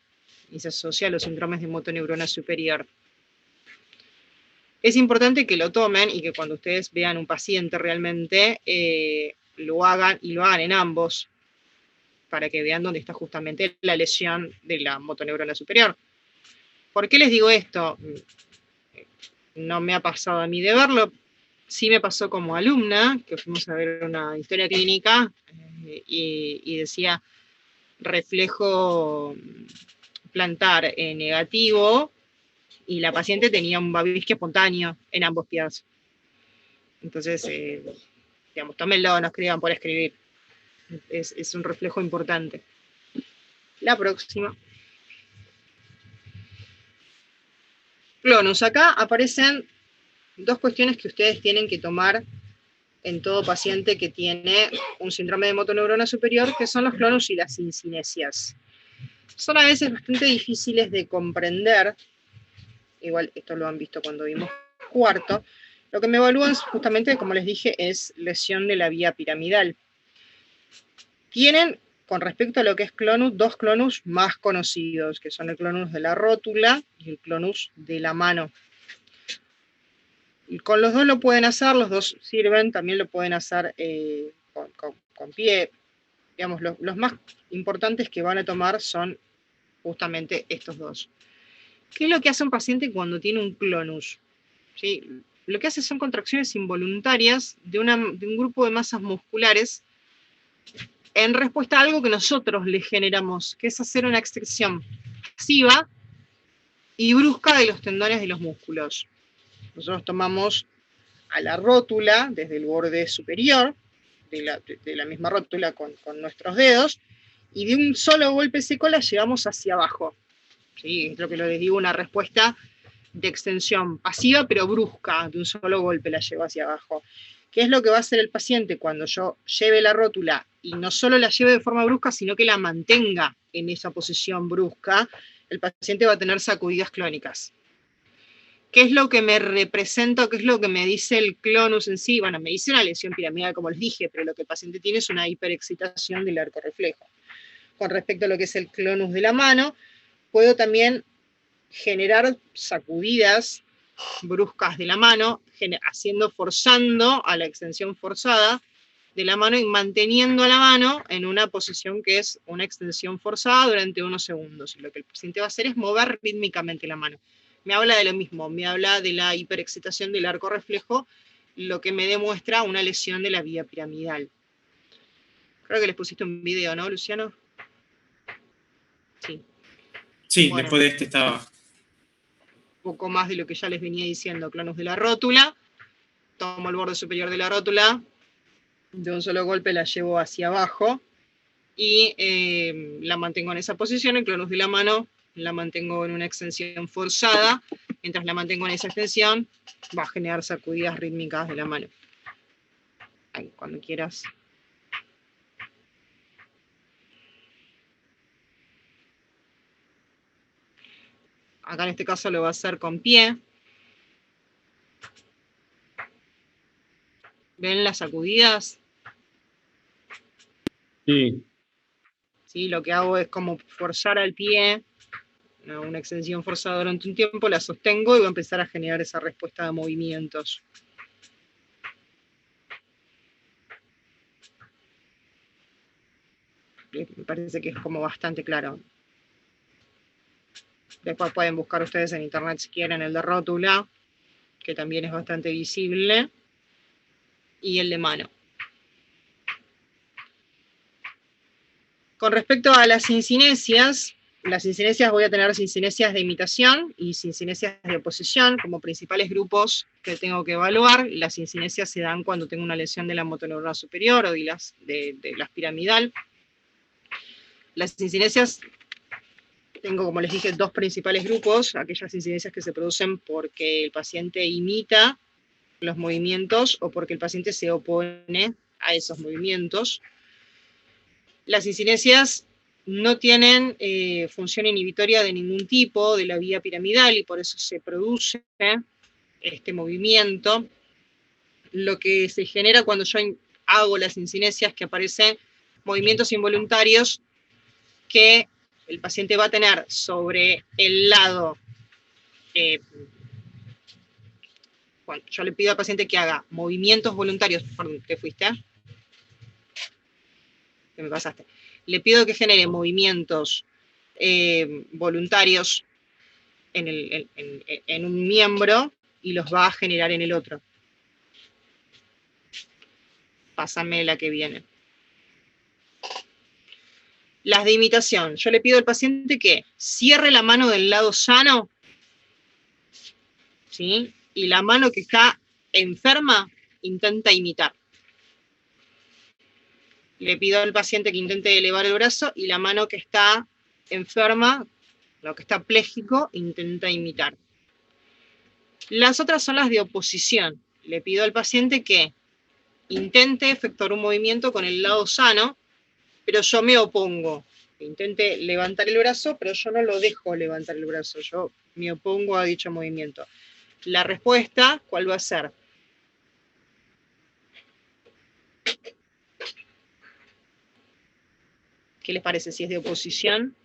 y se asocia a los síndromes de motoneurona superior. Es importante que lo tomen y que cuando ustedes vean un paciente realmente lo hagan en ambos, para que vean dónde está justamente la lesión de la motoneurona superior. ¿Por qué les digo esto? No me ha pasado a mí de verlo, sí me pasó como alumna, que fuimos a ver una historia clínica y decía reflejo plantar negativo, y la paciente tenía un babisque espontáneo en ambos pies. Entonces, digamos, tómenlo, no escriban por escribir. Es un reflejo importante. La próxima. Clonus. Acá aparecen dos cuestiones que ustedes tienen que tomar en todo paciente que tiene un síndrome de motoneurona superior, que son los clonus y las cincinesias. Son a veces bastante difíciles de comprender. Igual esto lo han visto cuando vimos cuarto. Lo que me evalúan justamente, como les dije, es lesión de la vía piramidal. Tienen, con respecto a lo que es clonus, dos clonus más conocidos, que son el clonus de la rótula y el clonus de la mano. Y con los dos lo pueden hacer, los dos sirven, también lo pueden hacer con pie. Digamos, los más importantes que van a tomar son justamente estos dos. ¿Qué es lo que hace un paciente cuando tiene un clonus? ¿Sí? Lo que hace son contracciones involuntarias de un grupo de masas musculares en respuesta a algo que nosotros le generamos, que es hacer una extensión pasiva y brusca de los tendones de los músculos. Nosotros tomamos a la rótula desde el borde superior, de la misma rótula con nuestros dedos, y de un solo golpe seco la llevamos hacia abajo. ¿Sí? Es lo que les digo, una respuesta de extensión pasiva pero brusca, de un solo golpe la llevo hacia abajo. ¿Qué es lo que va a hacer el paciente cuando yo lleve la rótula y no solo la lleve de forma brusca, sino que la mantenga en esa posición brusca? El paciente va a tener sacudidas clónicas. ¿Qué es lo que me representa? ¿Qué es lo que me dice el clonus en sí? Bueno, me dice una lesión piramidal, como les dije, pero lo que el paciente tiene es una hiperexcitación del arco reflejo. Con respecto a lo que es el clonus de la mano, puedo también generar sacudidas bruscas de la mano, forzando a la extensión forzada de la mano y manteniendo a la mano en una posición que es una extensión forzada durante unos segundos. Y lo que el paciente va a hacer es mover rítmicamente la mano. Me habla de lo mismo, me habla de la hiperexcitación del arco reflejo, lo que me demuestra una lesión de la vía piramidal. Creo que les pusiste un video, ¿no, Luciano? Sí. Sí, Bueno, después de este estaba. Un poco más de lo que ya les venía diciendo, clonus de la rótula. Tomo el borde superior de la rótula, de un solo golpe la llevo hacia abajo y la mantengo en esa posición. El clonus de la mano la mantengo en una extensión forzada. Mientras la mantengo en esa extensión, va a generar sacudidas rítmicas de la mano. Ahí, cuando quieras. Acá en este caso lo va a hacer con pie. ¿Ven las sacudidas? Sí. ¿Sí? Lo que hago es como forzar al pie, una extensión forzada durante un tiempo, la sostengo y voy a empezar a generar esa respuesta de movimientos. Me parece que es como bastante claro. Después pueden buscar ustedes en internet si quieren el de rótula, que también es bastante visible, y el de mano. Con respecto a las cincinesias voy a tener cincinesias de imitación y cincinesias de oposición como principales grupos que tengo que evaluar. Las cincinesias se dan cuando tengo una lesión de la motoneurona superior o de la piramidal. Las cincinesias, tengo, como les dije, dos principales grupos: aquellas cincinesias que se producen porque el paciente imita los movimientos o porque el paciente se opone a esos movimientos. Las cincinesias no tienen función inhibitoria de ningún tipo de la vía piramidal y por eso se produce este movimiento. Lo que se genera cuando yo hago las cincinesias es que aparecen movimientos involuntarios que el paciente va a tener sobre el lado, bueno, yo le pido al paciente que haga movimientos voluntarios, perdón, ¿te fuiste? ¿Qué me pasaste? Le pido que genere movimientos voluntarios en un miembro y los va a generar en el otro. Pásame la que viene. Las de imitación. Yo le pido al paciente que cierre la mano del lado sano, ¿sí? Y la mano que está enferma intenta imitar. Le pido al paciente que intente elevar el brazo y la mano que está enferma, lo que está pléjico, intenta imitar. Las otras son las de oposición. Le pido al paciente que intente efectuar un movimiento con el lado sano, pero yo me opongo. Intente levantar el brazo, pero yo no lo dejo levantar el brazo. Yo me opongo a dicho movimiento. La respuesta, ¿cuál va a ser? ¿Qué les parece si es de oposición?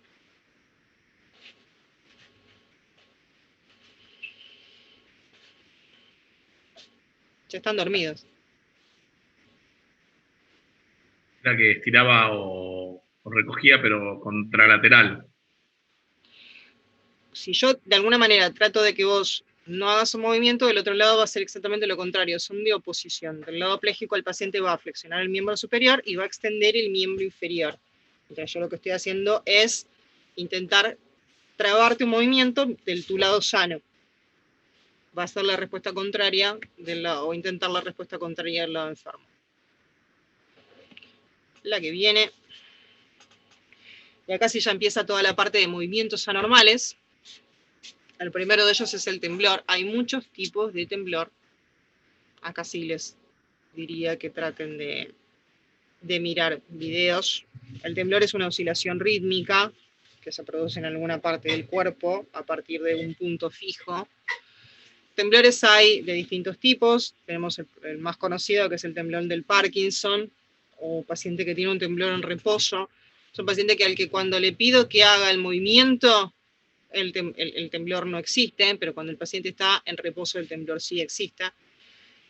Ya están dormidos. La que estiraba o recogía, pero contralateral. Si yo de alguna manera trato de que vos no hagas un movimiento, del otro lado va a ser exactamente lo contrario, son de oposición. Del lado pléjico el paciente va a flexionar el miembro superior y va a extender el miembro inferior. Entonces yo lo que estoy haciendo es intentar trabarte un movimiento del tu lado sano. Va a ser la respuesta contraria del lado, o intentar la respuesta contraria del lado enfermo. La que viene. Y acá sí ya empieza toda la parte de movimientos anormales. El primero de ellos es el temblor. Hay muchos tipos de temblor. Acá sí les diría que traten de mirar videos. El temblor es una oscilación rítmica que se produce en alguna parte del cuerpo a partir de un punto fijo. Temblores hay de distintos tipos. Tenemos el más conocido, que es el temblor del Parkinson, o paciente que tiene un temblor en reposo. Es un paciente al que cuando le pido que haga el movimiento, el temblor no existe, pero cuando el paciente está en reposo, el temblor sí existe.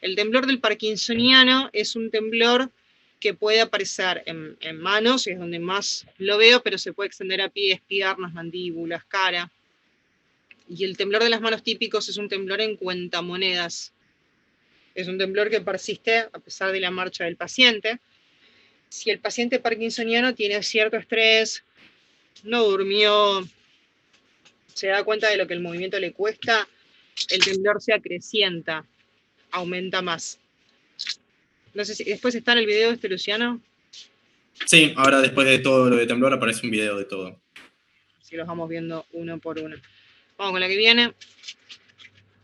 El temblor del parkinsoniano es un temblor que puede aparecer en manos, es donde más lo veo, pero se puede extender a pies, piernas, mandíbulas, cara. Y el temblor de las manos típicos es un temblor en cuentamonedas. Es un temblor que persiste a pesar de la marcha del paciente. Si el paciente parkinsoniano tiene cierto estrés, no durmió, se da cuenta de lo que el movimiento le cuesta, el temblor se acrecienta, aumenta más. No sé si después está en el video Luciano. Sí, ahora después de todo lo de temblor aparece un video de todo. Si los vamos viendo uno por uno. Vamos con la que viene.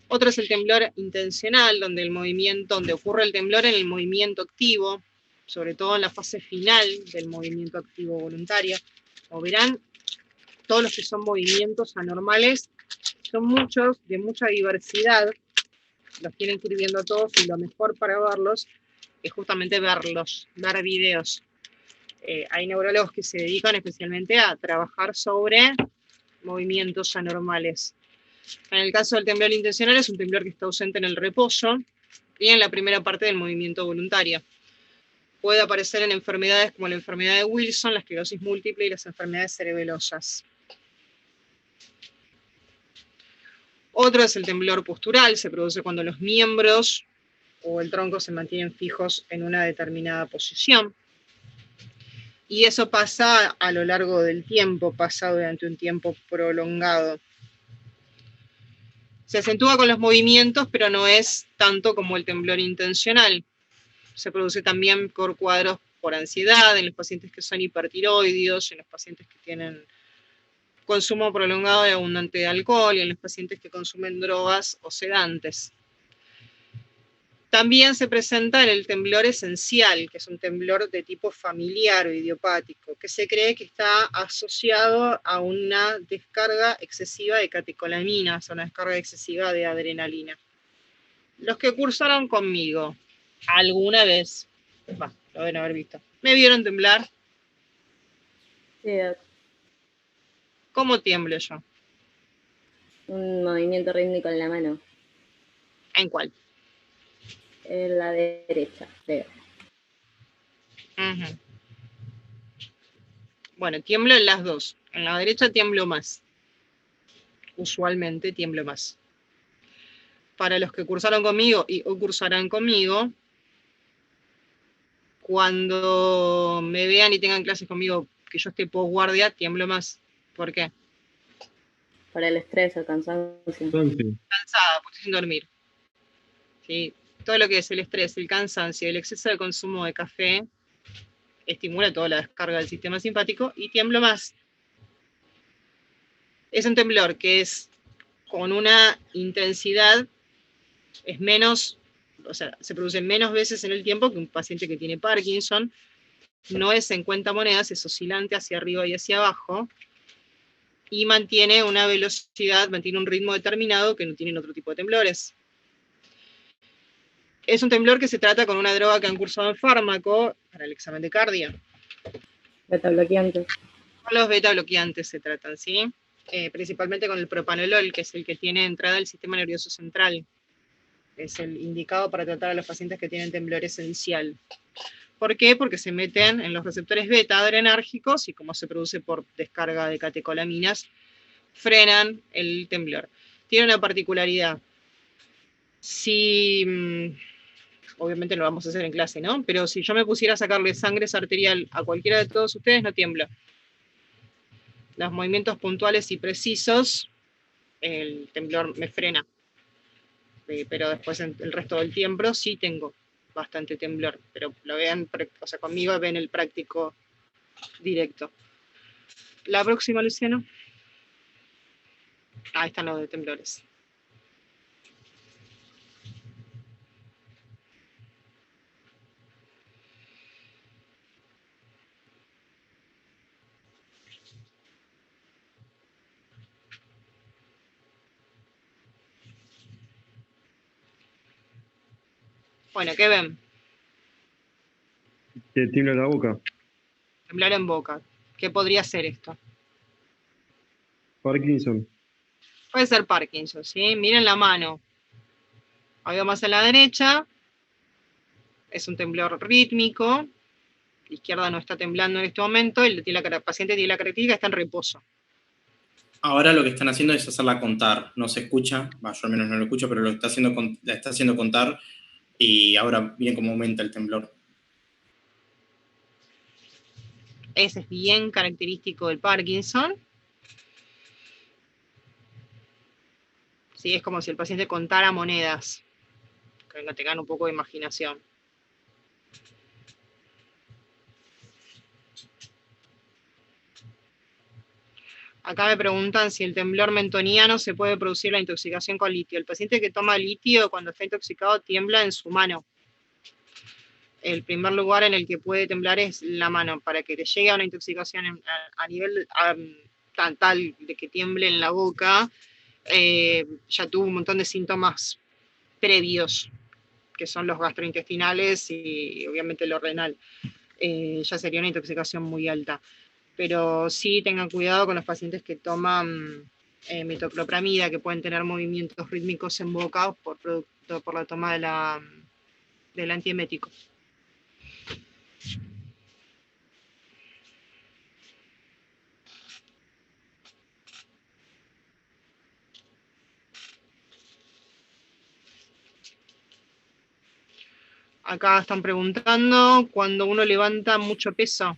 Otro es el temblor intencional, donde ocurre el temblor en el movimiento activo, sobre todo en la fase final del movimiento activo voluntario. Como verán, todos los que son movimientos anormales son muchos, de mucha diversidad. Los tienen que ir viendo todos y lo mejor para verlos es justamente verlos, ver videos. Hay neurólogos que se dedican especialmente a trabajar sobre movimientos anormales. En el caso del temblor intencional es un temblor que está ausente en el reposo y en la primera parte del movimiento voluntario. Puede aparecer en enfermedades como la enfermedad de Wilson, la esclerosis múltiple y las enfermedades cerebelosas. Otro es el temblor postural, se produce cuando los miembros o el tronco se mantienen fijos en una determinada posición. Y eso pasa a lo largo del tiempo, pasa durante un tiempo prolongado. Se acentúa con los movimientos, pero no es tanto como el temblor intencional. Se produce también por cuadros por ansiedad, en los pacientes que son hipertiroideos, en los pacientes que tienen consumo prolongado y abundante de alcohol, y en los pacientes que consumen drogas o sedantes. También se presenta en el temblor esencial, que es un temblor de tipo familiar o idiopático, que se cree que está asociado a una descarga excesiva de catecolaminas, a una descarga excesiva de adrenalina. Los que cursaron conmigo alguna vez, lo deben haber visto, ¿me vieron temblar? Sí, ¿Cómo tiemblo yo? Un movimiento rítmico en la mano. ¿En cuál? En la derecha, creo. Ujú. Bueno, tiemblo en las dos. En la derecha tiemblo más. Usualmente tiemblo más. Para los que cursaron conmigo y o cursarán conmigo, cuando me vean y tengan clases conmigo, que yo esté posguardia, tiemblo más. ¿Por qué? Para el estrés, el cansancio. Entonces, Cansada, porque estoy sin dormir. ¿Sí? Todo lo que es el estrés, el cansancio, el exceso de consumo de café, estimula toda la descarga del sistema simpático y tiemblo más. Es un temblor que es con una intensidad, es menos, o sea, se produce menos veces en el tiempo que un paciente que tiene Parkinson. No es en cuenta monedas, es oscilante hacia arriba y hacia abajo, y mantiene una velocidad, mantiene un ritmo determinado que no tienen otro tipo de temblores. Es un temblor que se trata con una droga que han cursado en fármaco para el examen de cardio. Beta bloqueante. Con los beta bloqueantes se tratan, ¿sí? Principalmente con el propanolol, que es el que tiene entrada al sistema nervioso central. Es el indicado para tratar a los pacientes que tienen temblor esencial. ¿Por qué? Porque se meten en los receptores beta adrenérgicos y como se produce por descarga de catecolaminas, frenan el temblor. Tiene una particularidad. Si, obviamente lo vamos a hacer en clase, ¿no? Pero si yo me pusiera a sacarle sangre arterial a cualquiera de todos ustedes, no tiembla. Los movimientos puntuales y precisos, el temblor me frena. Pero después en el resto del tiempo sí tengo bastante temblor. Pero lo vean, o sea, conmigo ven el práctico directo. La próxima, Luciano. Ahí están los de temblores. Bueno, ¿qué ven? te tiembla la boca. Temblar en boca. ¿Qué podría ser esto? Parkinson. Puede ser Parkinson, ¿sí? Miren la mano. Algo más a la derecha. Es un temblor rítmico. La izquierda no está temblando en este momento. El paciente tiene la característica, está en reposo. Ahora lo que están haciendo es hacerla contar. No se escucha, yo al menos no lo escucho, pero lo está haciendo, la está haciendo contar y ahora miren cómo aumenta el temblor. Ese es bien característico del Parkinson. Sí, es como si el paciente contara monedas. Que tengan un poco de imaginación. Acá me preguntan si el temblor mentoniano se puede producir la intoxicación con litio. El paciente que toma litio cuando está intoxicado tiembla en su mano. El primer lugar en el que puede temblar es la mano. Para que te llegue a una intoxicación a nivel tal de que tiemble en la boca, ya tuvo un montón de síntomas previos, que son los gastrointestinales y obviamente lo renal. Ya sería una intoxicación muy alta. Pero sí tengan cuidado con los pacientes que toman metoclopramida, que pueden tener movimientos rítmicos en boca por la toma del antiemético. Acá están preguntando, cuando uno levanta mucho peso.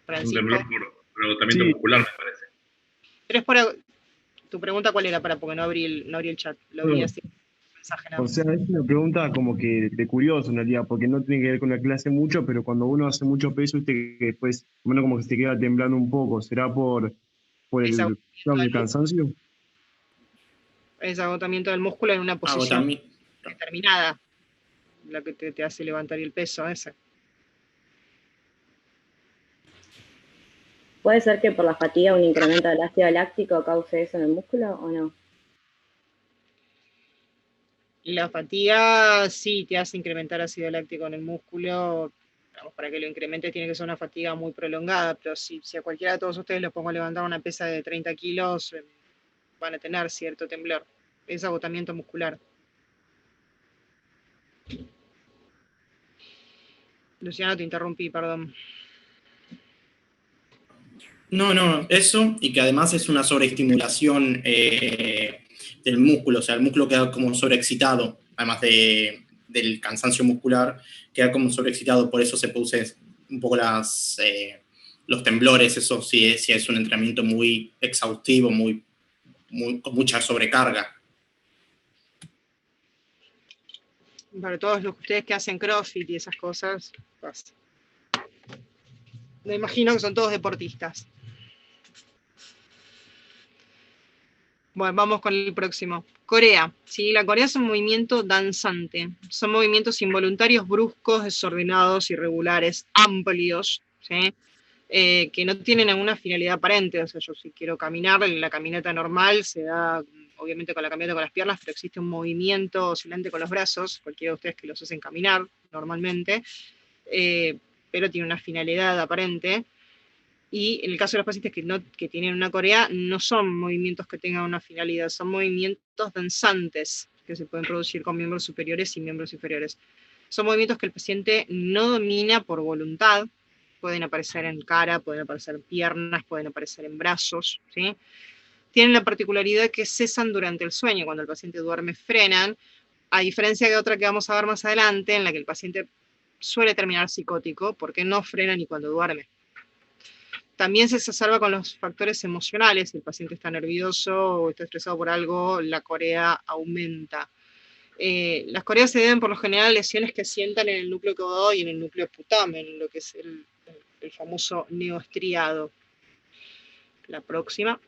Un temblor por agotamiento Sí. muscular, me parece. Pero es para... ¿Tu pregunta cuál era? Porque no abrí el chat, lo vi así. Mensaje nada O más. sea, es una pregunta como que de curioso en realidad, porque no tiene que ver con la clase mucho, pero cuando uno hace mucho peso, viste que después uno como que se queda temblando un poco. ¿Será por Es el cansancio? agotamiento del músculo en una posición También. determinada, la que te hace levantar el peso ese. ¿Puede ser que por la fatiga un incremento del ácido láctico cause eso en el músculo o no? La fatiga sí te hace incrementar ácido láctico en el músculo, Digamos, para que lo incremente tiene que ser una fatiga muy prolongada, pero si a cualquiera de todos ustedes los pongo a levantar una pesa de 30 kilos, van a tener cierto temblor. Es agotamiento muscular. Luciano, te interrumpí, perdón. No, eso, y que además es una sobreestimulación del músculo, o sea, el músculo queda como sobreexcitado, además del cansancio muscular, queda como sobreexcitado, por eso se producen un poco los temblores, eso sí es un entrenamiento muy exhaustivo, con mucha sobrecarga. Para todos los ustedes que hacen CrossFit y esas cosas, pues, me imagino que son todos deportistas. Bueno, vamos con el próximo. Corea. ¿Sí? La corea es un movimiento danzante. Son movimientos involuntarios, bruscos, desordenados, irregulares, amplios, ¿sí? Que no tienen alguna finalidad aparente. O sea, yo si quiero caminar, la caminata normal se da, obviamente, con la caminata con las piernas, pero existe un movimiento oscilante con los brazos, cualquiera de ustedes que los hacen caminar normalmente, pero tiene una finalidad aparente. Y en el caso de los pacientes que tienen una corea, no son movimientos que tengan una finalidad, son movimientos danzantes que se pueden producir con miembros superiores y miembros inferiores. Son movimientos que el paciente no domina por voluntad, pueden aparecer en cara, pueden aparecer en piernas, pueden aparecer en brazos, ¿sí? Tienen la particularidad que cesan durante el sueño, cuando el paciente duerme frenan, a diferencia de otra que vamos a ver más adelante, en la que el paciente suele terminar psicótico, porque no frena ni cuando duerme. También se exacerba con los factores emocionales. Si el paciente está nervioso o está estresado por algo, la corea aumenta. Las coreas se deben por lo general a lesiones que sientan en el núcleo caudado y en el núcleo putamen, lo que es el famoso neoestriado. La próxima.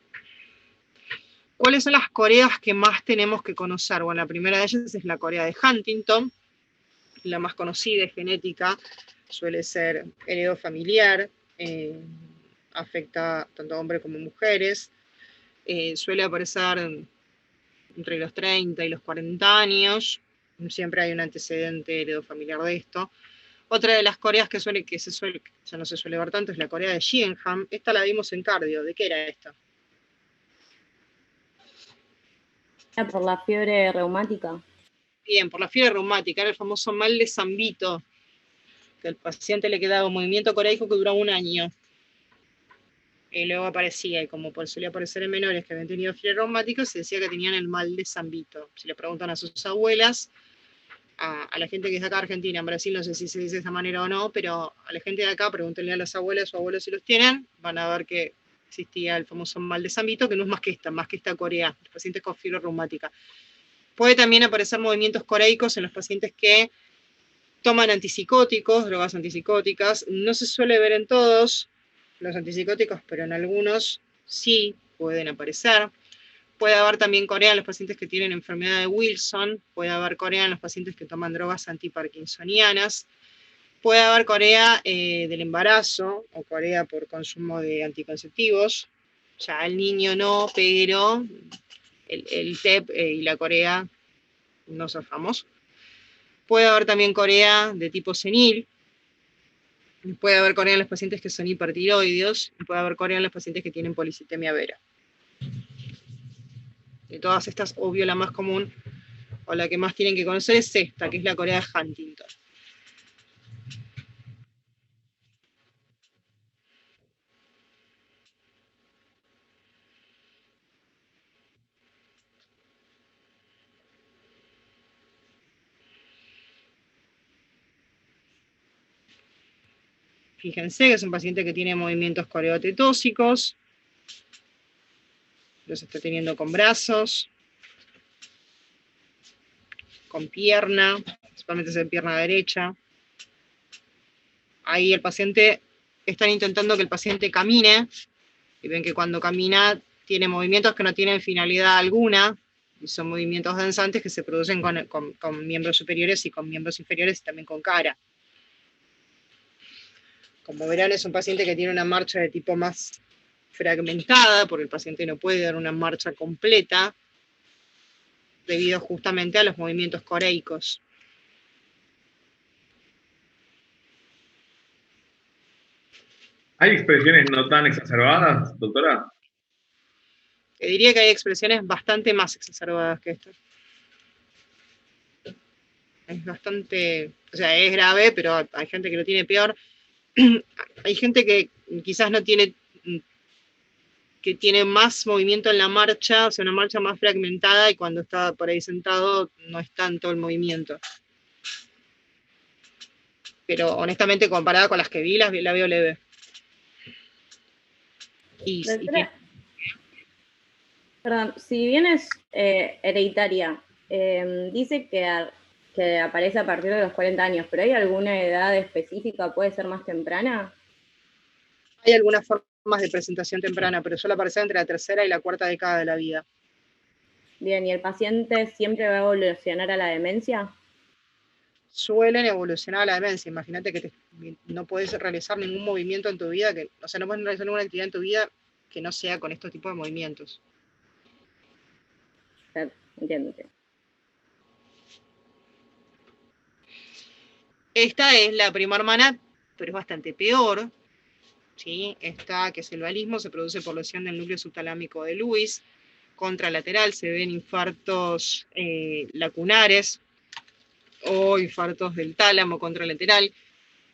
¿Cuáles son las coreas que más tenemos que conocer? Bueno, la primera de ellas es la corea de Huntington. La más conocida es genética, suele ser heredofamiliar, afecta tanto a hombres como a mujeres, suele aparecer entre los 30 y los 40 años, siempre hay un antecedente heredofamiliar de esto. Otra de las coreas que ya no se suele ver tanto es la corea de Sheehan. Esta la vimos en cardio. ¿De qué era esta? Por la fiebre reumática. Bien, por la fiebre reumática, era el famoso mal de Zambito, que al paciente le quedaba un movimiento coreico que duraba un año. Y luego aparecía, y como solía aparecer en menores que habían tenido fiebre reumática, se decía que tenían el mal de Zambito. Si le preguntan a sus abuelas, a la gente que es de acá, Argentina, en Brasil no sé si se dice de esa manera o no, pero a la gente de acá, pregúntenle a las abuelas o abuelos si los tienen, van a ver que existía el famoso mal de Zambito, que no es más que esta corea, los pacientes con fiebre reumática. Puede también aparecer movimientos coreicos en los pacientes que toman antipsicóticos, drogas antipsicóticas. No se suele ver en todos los antipsicóticos, pero en algunos sí pueden aparecer. Puede haber también corea en los pacientes que tienen enfermedad de Wilson, puede haber corea en los pacientes que toman drogas antiparkinsonianas, puede haber corea del embarazo o corea por consumo de anticonceptivos. Ya el niño no, pero el TEP y la corea no zafamos. Puede haber también corea de tipo senil, puede haber corea en los pacientes que son hipertiroideos, y puede haber corea en los pacientes que tienen policitemia vera. De todas estas, obvio, la más común, o la que más tienen que conocer es esta, que es la corea de Huntington. Fíjense que es un paciente que tiene movimientos coreotetóxicos, los está teniendo con brazos, con pierna, principalmente es en pierna derecha. Ahí el paciente, están intentando que el paciente camine, y ven que cuando camina tiene movimientos que no tienen finalidad alguna, y son movimientos danzantes que se producen con miembros superiores y con miembros inferiores y también con cara. Como verán, es un paciente que tiene una marcha de tipo más fragmentada, porque el paciente no puede dar una marcha completa, debido justamente a los movimientos coreicos. ¿Hay expresiones no tan exacerbadas, doctora? Te diría que hay expresiones bastante más exacerbadas que esto. Es bastante, o sea, es grave, pero hay gente que lo tiene peor. Hay gente que quizás no tiene, que tiene más movimiento en la marcha, o sea, una marcha más fragmentada y cuando está por ahí sentado no es tanto el movimiento. Pero honestamente, comparada con las que vi, la veo leve. Doctora, perdón, si bien es hereditaria, dice que aparece a partir de los 40 años, pero ¿hay alguna edad específica? ¿Puede ser más temprana? Hay algunas formas de presentación temprana, pero suele aparecer entre la tercera y la cuarta década de la vida. Bien, ¿y el paciente siempre va a evolucionar a la demencia? Suelen evolucionar a la demencia. Imagínate que no puedes realizar ningún movimiento en tu vida, o sea, no puedes realizar ninguna actividad en tu vida que no sea con estos tipos de movimientos. Entiendo. Esta es la prima hermana, pero es bastante peor. ¿Sí? Esta, que es el valismo, se produce por lesión del núcleo subtalámico de Lewis, contralateral, se ven infartos lacunares o infartos del tálamo contralateral.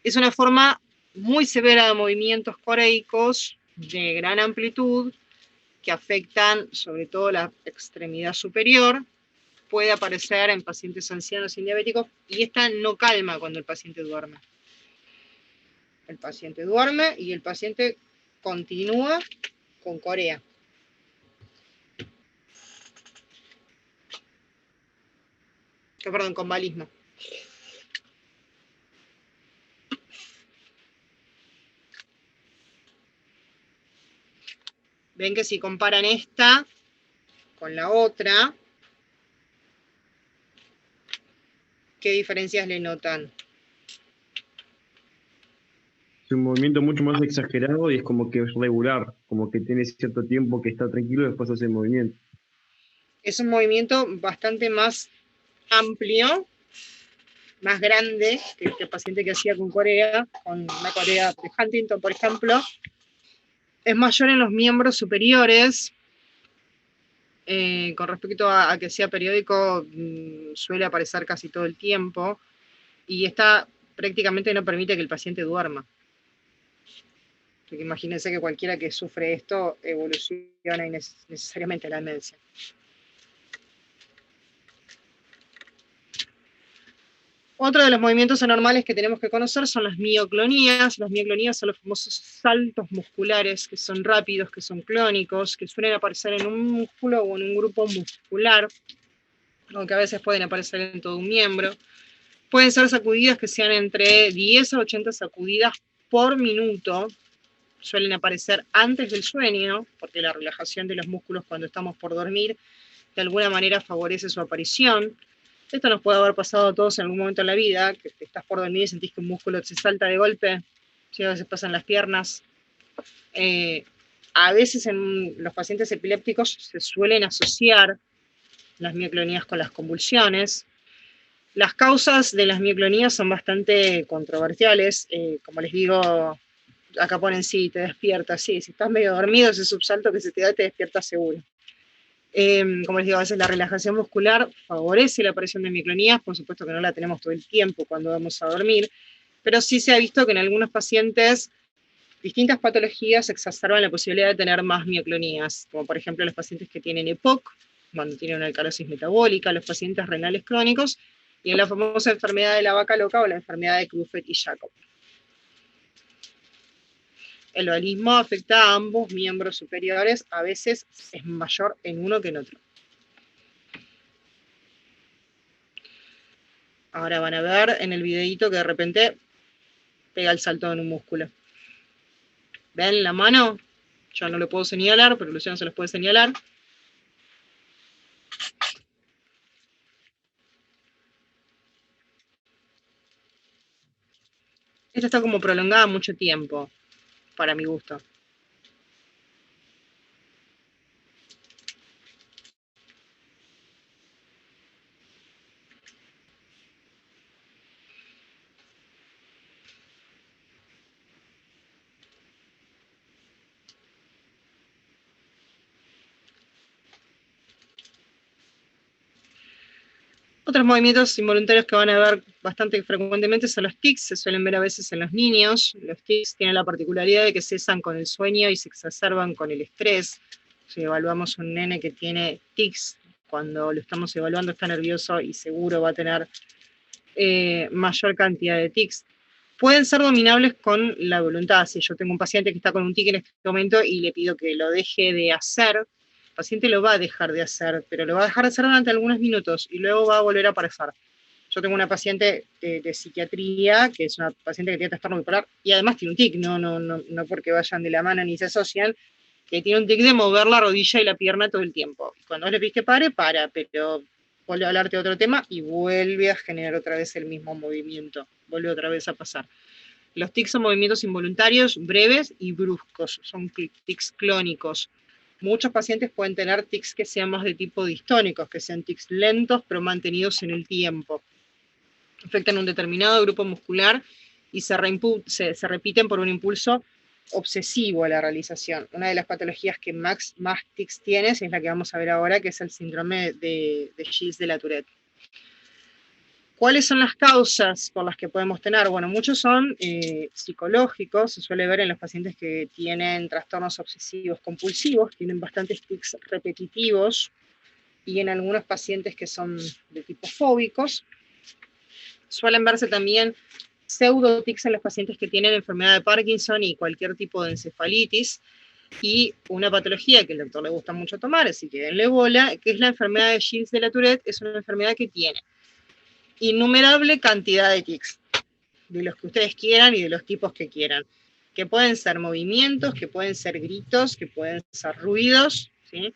Es una forma muy severa de movimientos coreicos de gran amplitud que afectan sobre todo la extremidad superior. Puede aparecer en pacientes ancianos y diabéticos y esta no calma cuando el paciente duerme. El paciente duerme y el paciente continúa con corea. Perdón, con valismo. Ven que si comparan esta con la otra, ¿qué diferencias le notan? Es un movimiento mucho más exagerado y es como que es regular, como que tiene cierto tiempo que está tranquilo y después hace el movimiento. Es un movimiento bastante más amplio, más grande que el paciente que hacía con corea, con una corea de Huntington, por ejemplo. Es mayor en los miembros superiores. Con respecto a que sea periódico, suele aparecer casi todo el tiempo. Y esta prácticamente no permite que el paciente duerma. Porque imagínense que cualquiera que sufre esto evoluciona necesariamente a la demencia. Otro de los movimientos anormales que tenemos que conocer son las mioclonías. Las mioclonías son los famosos saltos musculares que son rápidos, que son clónicos, que suelen aparecer en un músculo o en un grupo muscular, aunque a veces pueden aparecer en todo un miembro. Pueden ser sacudidas que sean entre 10 a 80 sacudidas por minuto. Suelen aparecer antes del sueño, porque la relajación de los músculos cuando estamos por dormir de alguna manera favorece su aparición. Esto nos puede haber pasado a todos en algún momento en la vida, que estás por dormir y sentís que un músculo se salta de golpe, ¿sí? A veces pasan las piernas. A veces en los pacientes epilépticos se suelen asociar las mioclonías con las convulsiones. Las causas de las mioclonías son bastante controversiales. Como les digo, acá ponen sí, te despiertas, sí, si estás medio dormido, ese subsalto que se te da te despierta seguro. Como les digo, a veces la relajación muscular favorece la aparición de mioclonías, por supuesto que no la tenemos todo el tiempo cuando vamos a dormir, pero sí se ha visto que en algunos pacientes distintas patologías exacerban la posibilidad de tener más mioclonías, como por ejemplo los pacientes que tienen EPOC, cuando tienen una alcalosis metabólica, los pacientes renales crónicos, y en la famosa enfermedad de la vaca loca o la enfermedad de Creutzfeldt y Jakob. El valismo afecta a ambos miembros superiores, a veces es mayor en uno que en otro. Ahora van a ver en el videíto que de repente pega el salto en un músculo. ¿Ven la mano? Yo no lo puedo señalar, pero Luciano se los puede señalar. Esta está como prolongada mucho tiempo, para mi gusto. Otros movimientos involuntarios que van a ver bastante frecuentemente son los tics, se suelen ver a veces en los niños. Los tics tienen la particularidad de que cesan con el sueño y se exacerban con el estrés. Si evaluamos un nene que tiene tics, cuando lo estamos evaluando está nervioso y seguro va a tener mayor cantidad de tics. Pueden ser dominables con la voluntad. Si yo tengo un paciente que está con un tic en este momento y le pido que lo deje de hacer, el paciente lo va a dejar de hacer, pero lo va a dejar de hacer durante algunos minutos y luego va a volver a aparecer. Yo tengo una paciente de psiquiatría, que es una paciente que tiene trastorno bipolar, y además tiene un tic, no porque vayan de la mano ni se asocian, que tiene un tic de mover la rodilla y la pierna todo el tiempo. Y cuando le pides que pare, para, pero vuelve a hablarte de otro tema y vuelve a generar otra vez el mismo movimiento, vuelve otra vez a pasar. Los tics son movimientos involuntarios, breves y bruscos, son tics clónicos. Muchos pacientes pueden tener tics que sean más de tipo distónicos, que sean tics lentos pero mantenidos en el tiempo. Afectan un determinado grupo muscular y se repiten por un impulso obsesivo a la realización. Una de las patologías que más tics tienes es la que vamos a ver ahora, que es el síndrome de Gilles de la Tourette. ¿Cuáles son las causas por las que podemos tener? Bueno, muchos son psicológicos, se suele ver en los pacientes que tienen trastornos obsesivos compulsivos, tienen bastantes tics repetitivos, y en algunos pacientes que son de tipo fóbicos. Suelen verse también pseudotics en los pacientes que tienen enfermedad de Parkinson y cualquier tipo de encefalitis, y una patología que al doctor le gusta mucho tomar, así que denle bola, que es la enfermedad de Gilles de la Tourette. Es una enfermedad que tiene innumerable cantidad de tics, de los que ustedes quieran y de los tipos que quieran, que pueden ser movimientos, que pueden ser gritos, que pueden ser ruidos, ¿sí?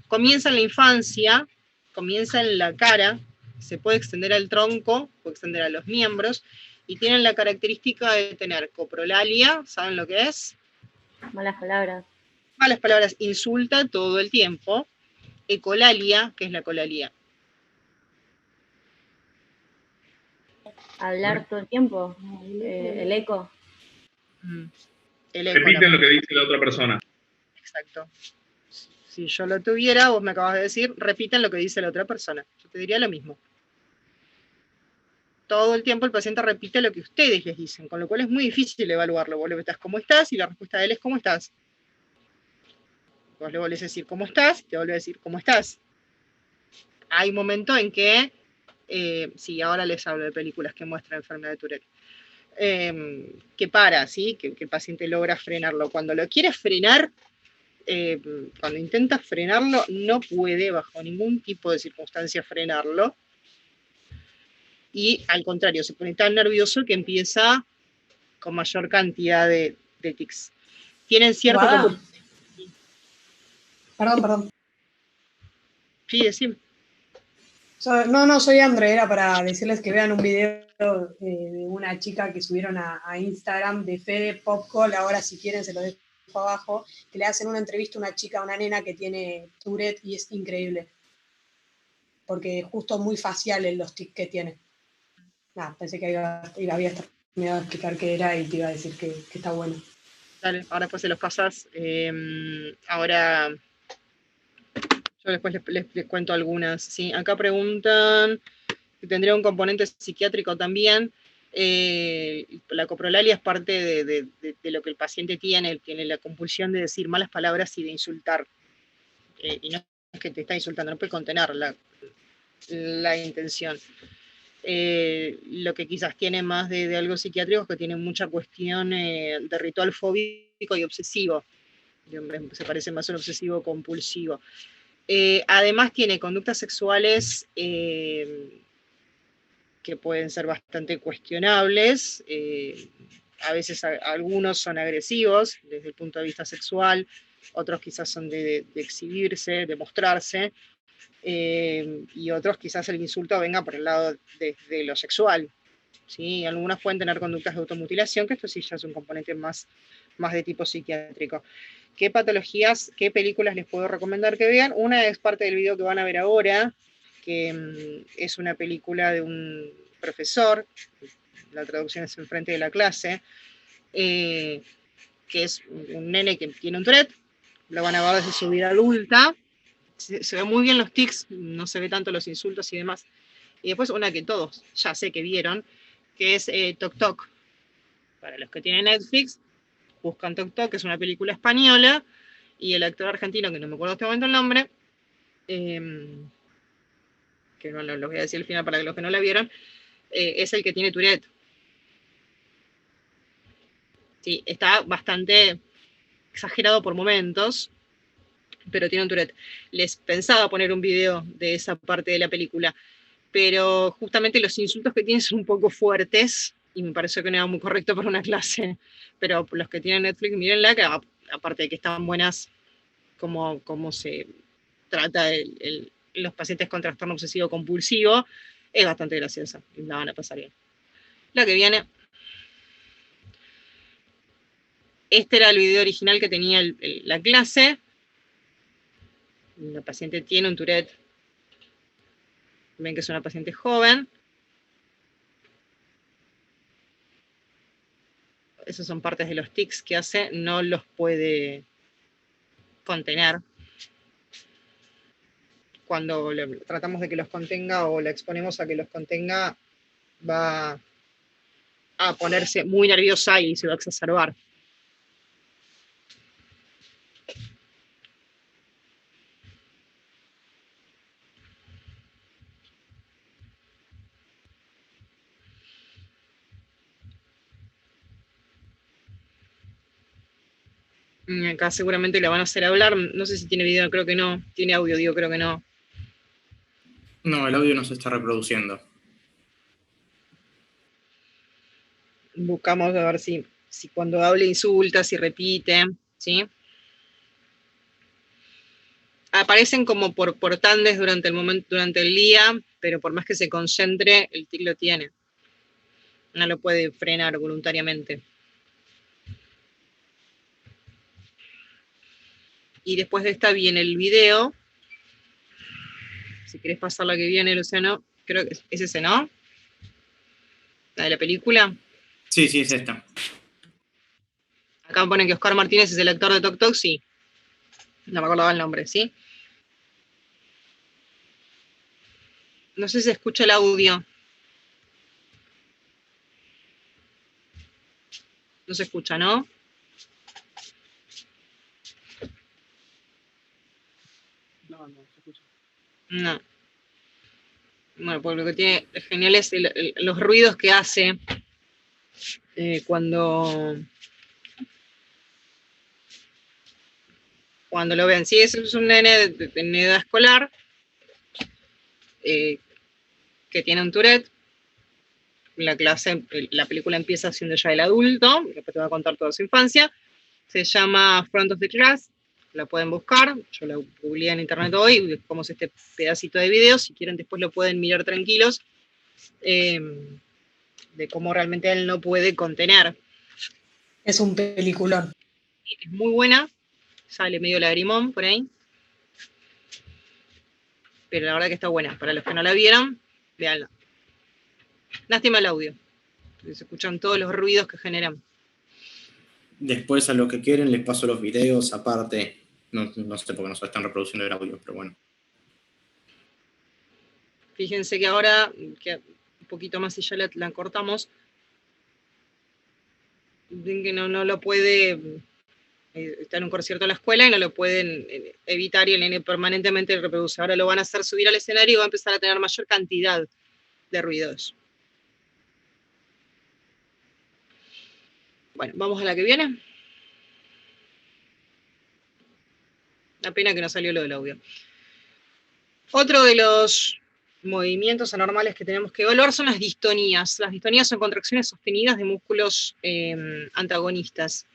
Comienza en la infancia, comienza en la cara, se puede extender al tronco, puede extender a los miembros, y tienen la característica de tener coprolalia, ¿saben lo que es? Malas palabras. Malas palabras, insulta todo el tiempo. Ecolalia, que es la colalia. Hablar todo el tiempo, el eco. El eco, Repiten lo que dice la otra persona. Exacto. Si yo lo tuviera, vos me acabas de decir, repiten lo que dice la otra persona. Yo te diría lo mismo. Todo el tiempo el paciente repite lo que ustedes les dicen, con lo cual es muy difícil evaluarlo. Vos le preguntás ¿cómo estás? Y la respuesta de él es ¿cómo estás? Vos le volvés a decir ¿cómo estás? Te vuelve a decir ¿cómo estás? Hay un momento en que, sí, ahora les hablo de películas que muestran enfermedad de Tourette, que para, ¿sí? Que el paciente logra frenarlo. Cuando lo quiere frenar, cuando intenta frenarlo, no puede bajo ningún tipo de circunstancia frenarlo, y al contrario, se pone tan nervioso que empieza con mayor cantidad de tics. Tienen cierto... Perdón. Sí, decime. No, soy André, era para decirles que vean un video de una chica que subieron a Instagram de Fede Popcall, ahora si quieren se lo dejo abajo, que le hacen una entrevista a una chica, una nena que tiene Tourette, y es increíble. Porque justo muy facial en los tics que tiene. Nada, pensé que había terminado de explicar qué era y te iba a decir que está bueno. Dale, ahora después se los pasas. Ahora yo después les cuento algunas. ¿Sí? Acá preguntan si tendría un componente psiquiátrico también. La coprolalia es parte de lo que el paciente tiene la compulsión de decir malas palabras y de insultar. Y no es que te está insultando, no puede contener la intención. Lo que quizás tiene más de algo psiquiátrico es que tiene mucha cuestión de ritual fóbico y obsesivo. Se parece más a un obsesivo compulsivo. Además tiene conductas sexuales que pueden ser bastante cuestionables. A veces algunos son agresivos desde el punto de vista sexual, otros quizás son de exhibirse, de mostrarse. Y otros quizás el insulto venga por el lado de lo sexual, ¿sí? Algunas pueden tener conductas de automutilación, que esto sí ya es un componente más de tipo psiquiátrico. ¿Qué patologías, qué películas les puedo recomendar que vean? Una es parte del video que van a ver ahora, que es una película de un profesor, la traducción es enfrente de la clase, que es un nene que tiene un Tourette, lo van a ver desde su vida adulta. Se ven muy bien los tics, no se ve tanto los insultos y demás. Y después una que todos ya sé que vieron, que es Toc Toc. Para los que tienen Netflix, buscan Toc Toc, que es una película española, y el actor argentino, que no me acuerdo en este momento el nombre, que no lo voy a decir al final para los que no la vieron, es el que tiene Tourette. Sí, está bastante exagerado por momentos, pero tiene un Tourette. Les pensaba poner un video de esa parte de la película, pero justamente los insultos que tiene son un poco fuertes, y me pareció que no era muy correcto para una clase. Pero los que tienen Netflix, mírenla, que aparte de que están buenas, cómo se trata los pacientes con trastorno obsesivo compulsivo, es bastante graciosa, y la van a pasar bien. La que viene... Este era el video original que tenía la clase. La paciente tiene un Tourette. Ven que es una paciente joven. Esas son partes de los tics que hace. No los puede contener. Cuando tratamos de que los contenga o la exponemos a que los contenga, va a ponerse muy nerviosa y se va a exacerbar. Acá seguramente la van a hacer hablar. No sé si tiene video, creo que no. Tiene audio, digo, creo que no. No, el audio no se está reproduciendo. Buscamos a ver si cuando hable insulta, si repite, ¿sí? Aparecen como por tandes durante el día, pero por más que se concentre, el tic lo tiene. No lo puede frenar voluntariamente. Y después de esta viene el video. Si querés pasar la que viene, Luciano, creo que es ese, ¿no? La de la película. Sí, es esta. Acá ponen que Oscar Martínez es el actor de Toc Toc, sí. No me acordaba el nombre, ¿sí? No sé si se escucha el audio. No se escucha, ¿no? No se escucha. No. Bueno, pues lo que tiene genial es los ruidos que hace cuando lo ven. Sí, es un nene en edad escolar que tiene un Tourette. La película empieza siendo ya el adulto, después te va a contar toda su infancia. Se llama Front of the Class, la pueden buscar, yo la publiqué en internet hoy, como es este pedacito de video, si quieren después lo pueden mirar tranquilos, de cómo realmente él no puede contener. Es un peliculón. Es muy buena, sale medio lagrimón por ahí, pero la verdad que está buena. Para los que no la vieron, véanla. Lástima el audio, se escuchan todos los ruidos que generan. Después, a lo que quieren, les paso los videos aparte. No sé por qué no se están reproduciendo el audio, pero bueno. Fíjense que ahora, que un poquito más y ya la cortamos, ven que no lo puede, está en un concierto en la escuela y no lo pueden evitar, y el nene permanentemente reproduce. Ahora lo van a hacer subir al escenario y va a empezar a tener mayor cantidad de ruidos. Bueno, vamos a la que viene. La pena que no salió lo del audio. Otro de los movimientos anormales que tenemos que evaluar son las distonías. Las distonías son contracciones sostenidas de músculos antagonistas.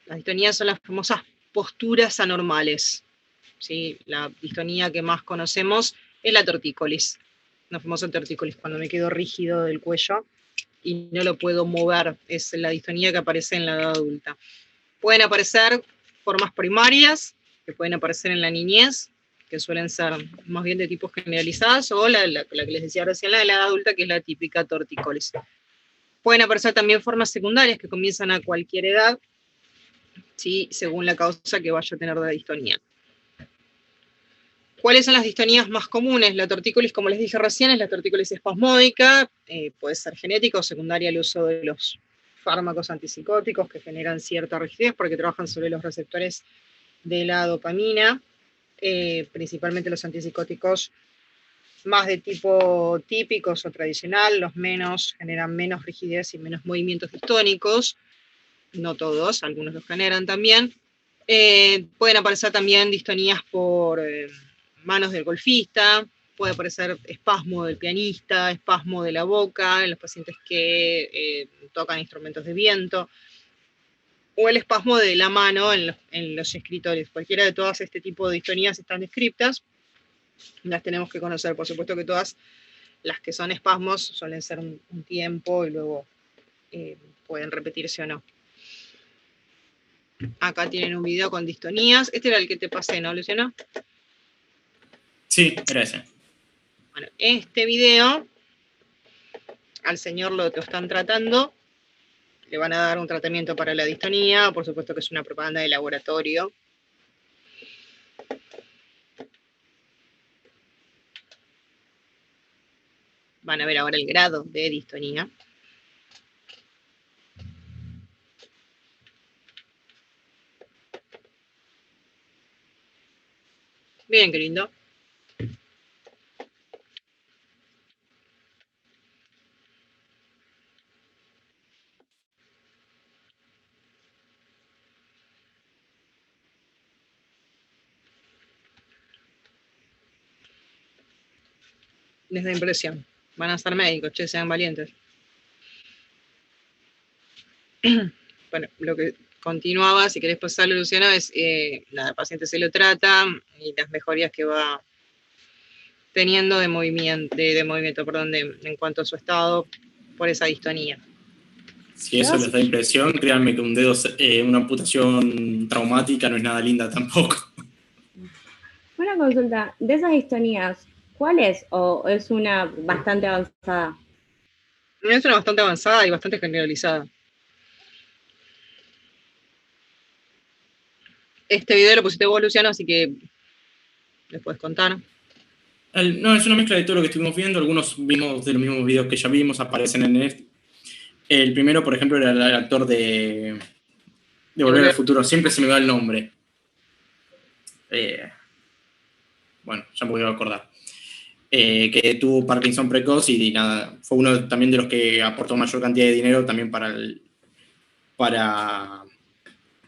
Las distonías son las famosas posturas anormales. ¿Sí? La distonía que más conocemos es la tortícolis. La famosa tortícolis, cuando me quedo rígido del cuello y no lo puedo mover. Es la distonía que aparece en la edad adulta. Pueden aparecer formas primarias, que pueden aparecer en la niñez, que suelen ser más bien de tipo generalizadas, o la que les decía recién, la de la edad adulta, que es la típica tortícolis. Pueden aparecer también formas secundarias que comienzan a cualquier edad, ¿sí? Según la causa que vaya a tener de distonía. ¿Cuáles son las distonías más comunes? La tortícolis, como les dije recién, es la tortícolis espasmódica, puede ser genética o secundaria al uso de los fármacos antipsicóticos que generan cierta rigidez porque trabajan sobre los receptores de la dopamina, principalmente los antipsicóticos más de tipo típicos o tradicional, los menos generan menos rigidez y menos movimientos distónicos, no todos, algunos los generan también. Pueden aparecer también distonías por manos del golfista, puede aparecer espasmo del pianista, espasmo de la boca en los pacientes que tocan instrumentos de viento, o el espasmo de la mano en los escritores. Cualquiera de todas este tipo de distonías están descritas, las tenemos que conocer. Por supuesto que todas las que son espasmos suelen ser un tiempo y luego pueden repetirse o no. Acá tienen un video con distonías. Este era el que te pasé, ¿no, Luciano? Sí, era ese. Bueno, este video, al señor lo están tratando, le van a dar un tratamiento para la distonía, por supuesto que es una propaganda de laboratorio. Van a ver ahora el grado de distonía. Miren qué lindo. Les da impresión. Van a ser médicos, che, sean valientes. Bueno, lo que continuaba, si querés pasarlo, Luciano, es el paciente se lo trata y las mejorías que va teniendo de movimiento, en cuanto a su estado por esa distonía. Si eso les da impresión, créanme que un dedo, una amputación traumática no es nada linda tampoco. Una consulta, de esas distonías, ¿cuál es o es una bastante avanzada? Es una bastante avanzada y bastante generalizada. Este video lo pusiste vos, Luciano, así que les puedes contar. No, es una mezcla de todo lo que estuvimos viendo. Algunos vimos de los mismos videos que ya vimos, aparecen en este. El primero, por ejemplo, era el actor de Volver al Futuro. Siempre se me va el nombre. Bueno, ya me voy a acordar. Que tuvo Parkinson precoz y nada, fue uno también de los que aportó mayor cantidad de dinero también para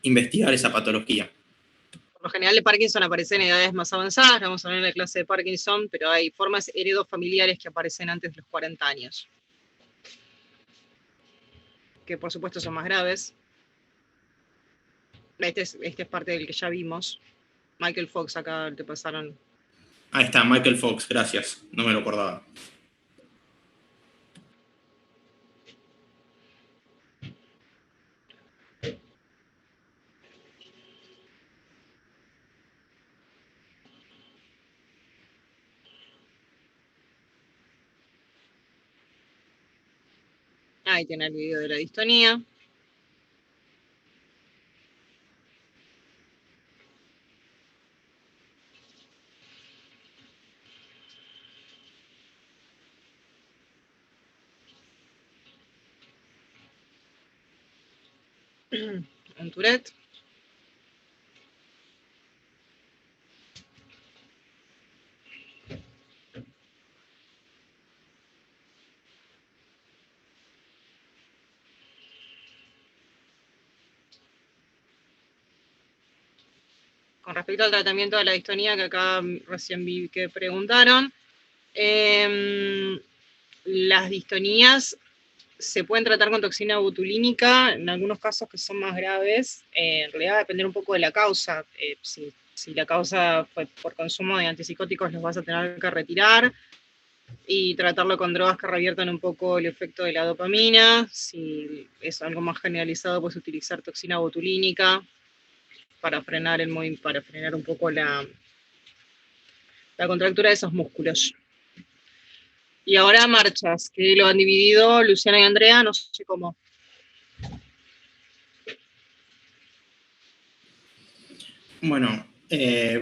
investigar esa patología. Por lo general, el Parkinson aparece en edades más avanzadas, no vamos a hablar en la clase de Parkinson, pero hay formas heredofamiliares que aparecen antes de los 40 años. Que por supuesto son más graves. Este es parte del que ya vimos. Michael Fox, acá te pasaron. Ahí está, Michael Fox, gracias, no me lo acordaba. Ahí tiene el video de la distonía. Un Tourette. Con respecto al tratamiento de la distonía, que acá recién vi que preguntaron, las distonías se pueden tratar con toxina botulínica, en algunos casos que son más graves, en realidad va a depender un poco de la causa. Si la causa fue por consumo de antipsicóticos, los vas a tener que retirar y tratarlo con drogas que reviertan un poco el efecto de la dopamina. Si es algo más generalizado, puedes utilizar toxina botulínica para frenar un poco la contractura de esos músculos. Y ahora marchas, que lo han dividido Luciana y Andrea, no sé cómo. Bueno,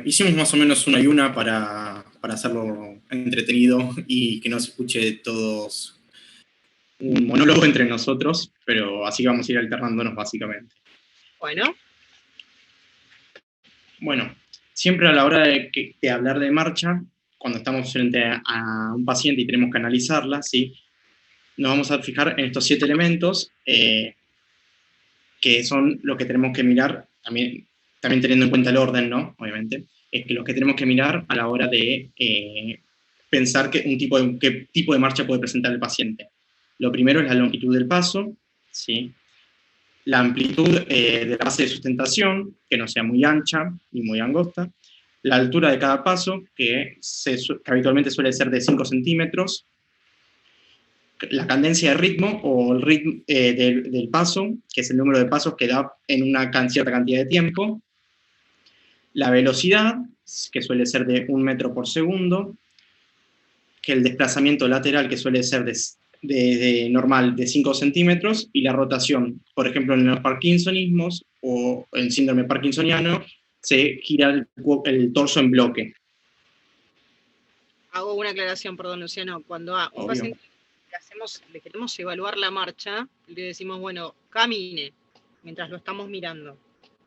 Hicimos más o menos una y una para hacerlo entretenido y que no se escuche todos un monólogo entre nosotros, pero así vamos a ir alternándonos básicamente. Bueno, Bueno, siempre a la hora de hablar de marcha, cuando estamos frente a un paciente y tenemos que analizarla, ¿sí? Nos vamos a fijar en estos 7 elementos, que son lo que tenemos que mirar, también teniendo en cuenta el orden, ¿no? Obviamente, es que los que tenemos que mirar a la hora de pensar qué tipo de marcha puede presentar el paciente. Lo primero es la longitud del paso, ¿sí? La amplitud de la base de sustentación, que no sea muy ancha ni muy angosta, la altura de cada paso, que habitualmente suele ser de 5 centímetros, la cadencia de ritmo o el ritmo del paso, que es el número de pasos que da en una cierta cantidad de tiempo, la velocidad, que suele ser de 1 metro por segundo, que el desplazamiento lateral, que suele ser de normal de 5 centímetros, y la rotación. Por ejemplo, en los parkinsonismos o en síndrome parkinsoniano, se gira el torso en bloque. hago una aclaración, perdón, Luciano. Cuando a un Obvio. paciente le queremos evaluar la marcha, le decimos, bueno, camine, mientras lo estamos mirando.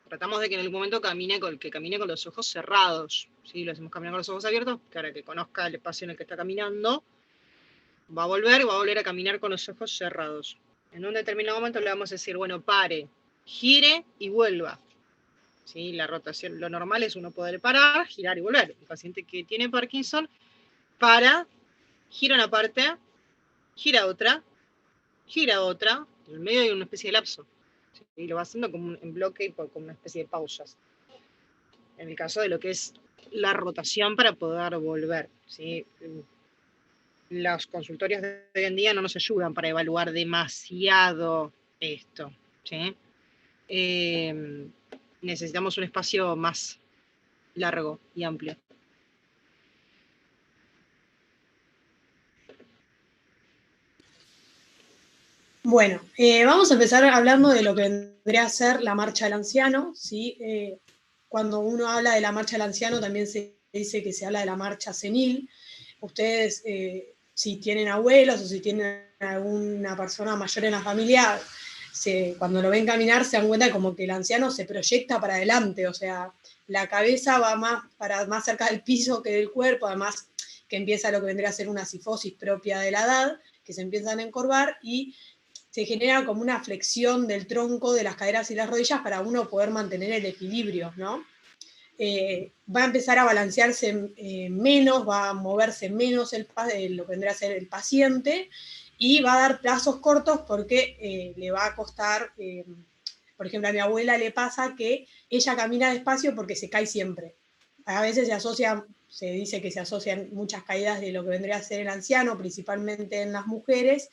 Tratamos de que en algún momento camine con los ojos cerrados. ¿Sí? Lo hacemos caminar con los ojos abiertos, para que conozca el espacio en el que está caminando. Va a volver a caminar con los ojos cerrados. En un determinado momento le vamos a decir, bueno, pare, gire y vuelva. ¿Sí? La rotación, lo normal es uno poder parar, girar y volver. El paciente que tiene Parkinson para, gira una parte, gira otra, en el medio hay una especie de lapso. ¿Sí? Y lo va haciendo como en bloque y con una especie de pausas. En el caso de lo que es la rotación para poder volver. ¿Sí? Los consultorios de hoy en día no nos ayudan para evaluar demasiado esto. ¿Sí? Necesitamos un espacio más largo y amplio. Bueno, vamos a empezar hablando de lo que vendría a ser la marcha del anciano, ¿sí? Cuando uno habla de la marcha del anciano también se dice que se habla de la marcha senil. Ustedes, si tienen abuelos o si tienen alguna persona mayor en la familia, cuando lo ven caminar se dan cuenta como que el anciano se proyecta para adelante, o sea, la cabeza va más cerca del piso que del cuerpo, además que empieza lo que vendría a ser una cifosis propia de la edad, que se empiezan a encorvar y se genera como una flexión del tronco, de las caderas y las rodillas para uno poder mantener el equilibrio, ¿no? Va a empezar a balancearse menos, va a moverse menos lo que vendría a ser el paciente, y va a dar plazos cortos porque le va a costar, por ejemplo, a mi abuela le pasa que ella camina despacio porque se cae siempre. A veces se dice que se asocian muchas caídas de lo que vendría a ser el anciano, principalmente en las mujeres,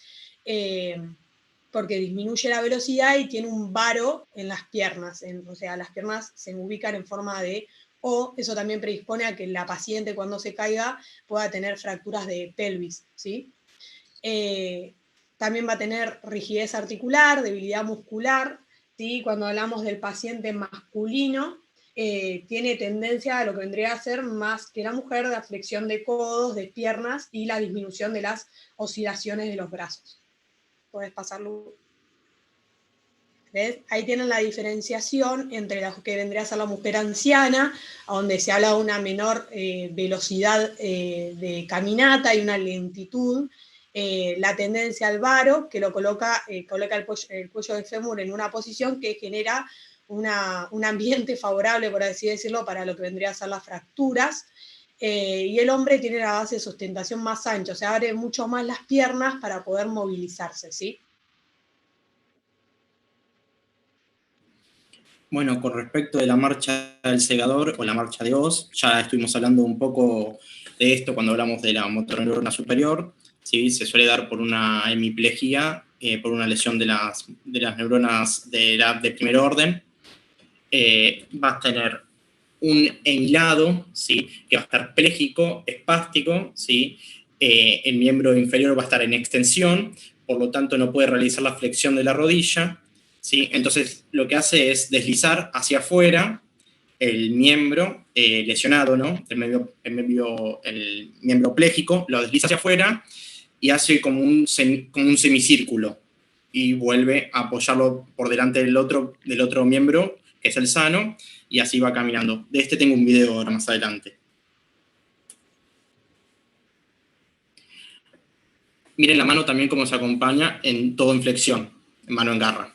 porque disminuye la velocidad y tiene un varo en las piernas, o sea, las piernas se ubican en forma de O, eso también predispone a que la paciente cuando se caiga pueda tener fracturas de pelvis, ¿sí? También va a tener rigidez articular, debilidad muscular, ¿sí? Cuando hablamos del paciente masculino, tiene tendencia a lo que vendría a ser más que la mujer, de flexión de codos, de piernas y la disminución de las oscilaciones de los brazos. Puedes pasarlo. ¿Ves? Ahí tienen la diferenciación entre lo que vendría a ser la mujer anciana, donde se habla de una menor velocidad de caminata y una lentitud, la tendencia al varo, que lo coloca el cuello del fémur en una posición que genera un ambiente favorable, por así decirlo, para lo que vendría a ser las fracturas. Y el hombre tiene la base de sustentación más ancha, o sea, abre mucho más las piernas para poder movilizarse, ¿sí? Bueno, con respecto de la marcha del segador o la marcha de Oz, ya estuvimos hablando un poco de esto cuando hablamos de la motoneurona superior, ¿sí? Se suele dar por una hemiplegia, por una lesión de las neuronas de primer orden. Va a tener un hilado, ¿sí? Que va a estar pléjico, espástico, ¿sí? El miembro inferior va a estar en extensión, por lo tanto no puede realizar la flexión de la rodilla, ¿sí? Entonces lo que hace es deslizar hacia afuera el miembro lesionado, ¿no? El miembro pléjico, lo desliza hacia afuera y hace como un semicírculo y vuelve a apoyarlo por delante del otro miembro, que es el sano, y así va caminando. De este tengo un video ahora más adelante. Miren la mano también cómo se acompaña en todo en flexión, en mano en garra.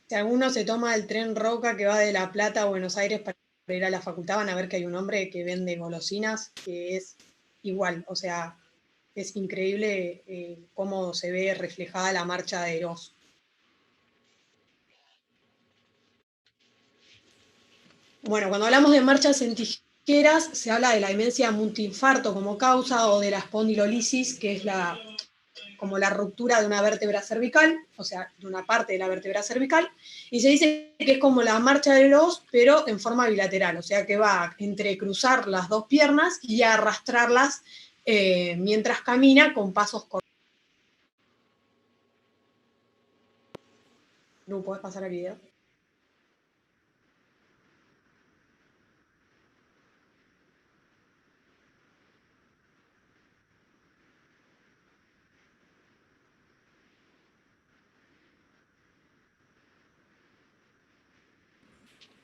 Si alguno se toma el tren Roca que va de La Plata a Buenos Aires para ir a la facultad, van a ver que hay un hombre que vende golosinas que es igual, o sea, es increíble cómo se ve reflejada la marcha de Eros. Bueno, cuando hablamos de marchas en tijeras, se habla de la demencia multiinfarto como causa o de la espondilolisis, que es como la ruptura de una vértebra cervical, o sea, de una parte de la vértebra cervical, y se dice que es como la marcha de Eros, pero en forma bilateral, o sea, que va entre cruzar las dos piernas y arrastrarlas mientras camina con pasos cortos. ¿No puedes pasar el video?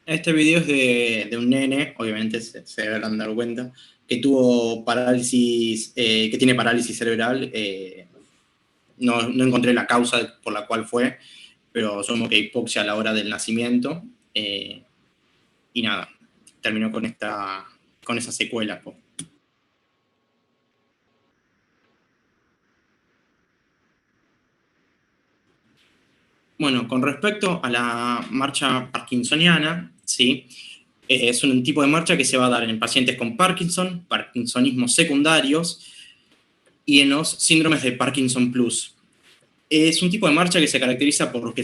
Este video es de un nene, obviamente se habrán dado cuenta, que tuvo parálisis, que tiene parálisis cerebral. No encontré la causa por la cual fue, pero asumo que hipoxia a la hora del nacimiento. Y nada, terminó con esa secuela. Po. Bueno, con respecto a la marcha parkinsoniana, ¿sí? Es un tipo de marcha que se va a dar en pacientes con Parkinson, parkinsonismos secundarios y en los síndromes de Parkinson Plus. Es un tipo de marcha que se caracteriza porque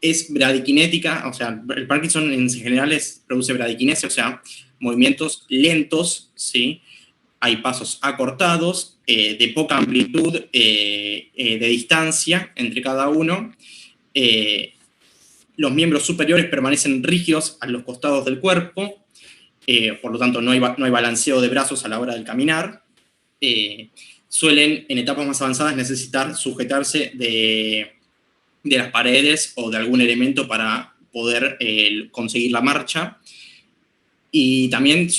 es bradiquinética, o sea, el Parkinson en general produce bradiquinesia, o sea, movimientos lentos, ¿sí? Hay pasos acortados, de poca amplitud, de distancia entre cada uno. Los miembros superiores permanecen rígidos a los costados del cuerpo, por lo tanto no hay balanceo de brazos a la hora del caminar. Suelen, en etapas más avanzadas, necesitar sujetarse de las paredes o de algún elemento para poder conseguir la marcha. Y también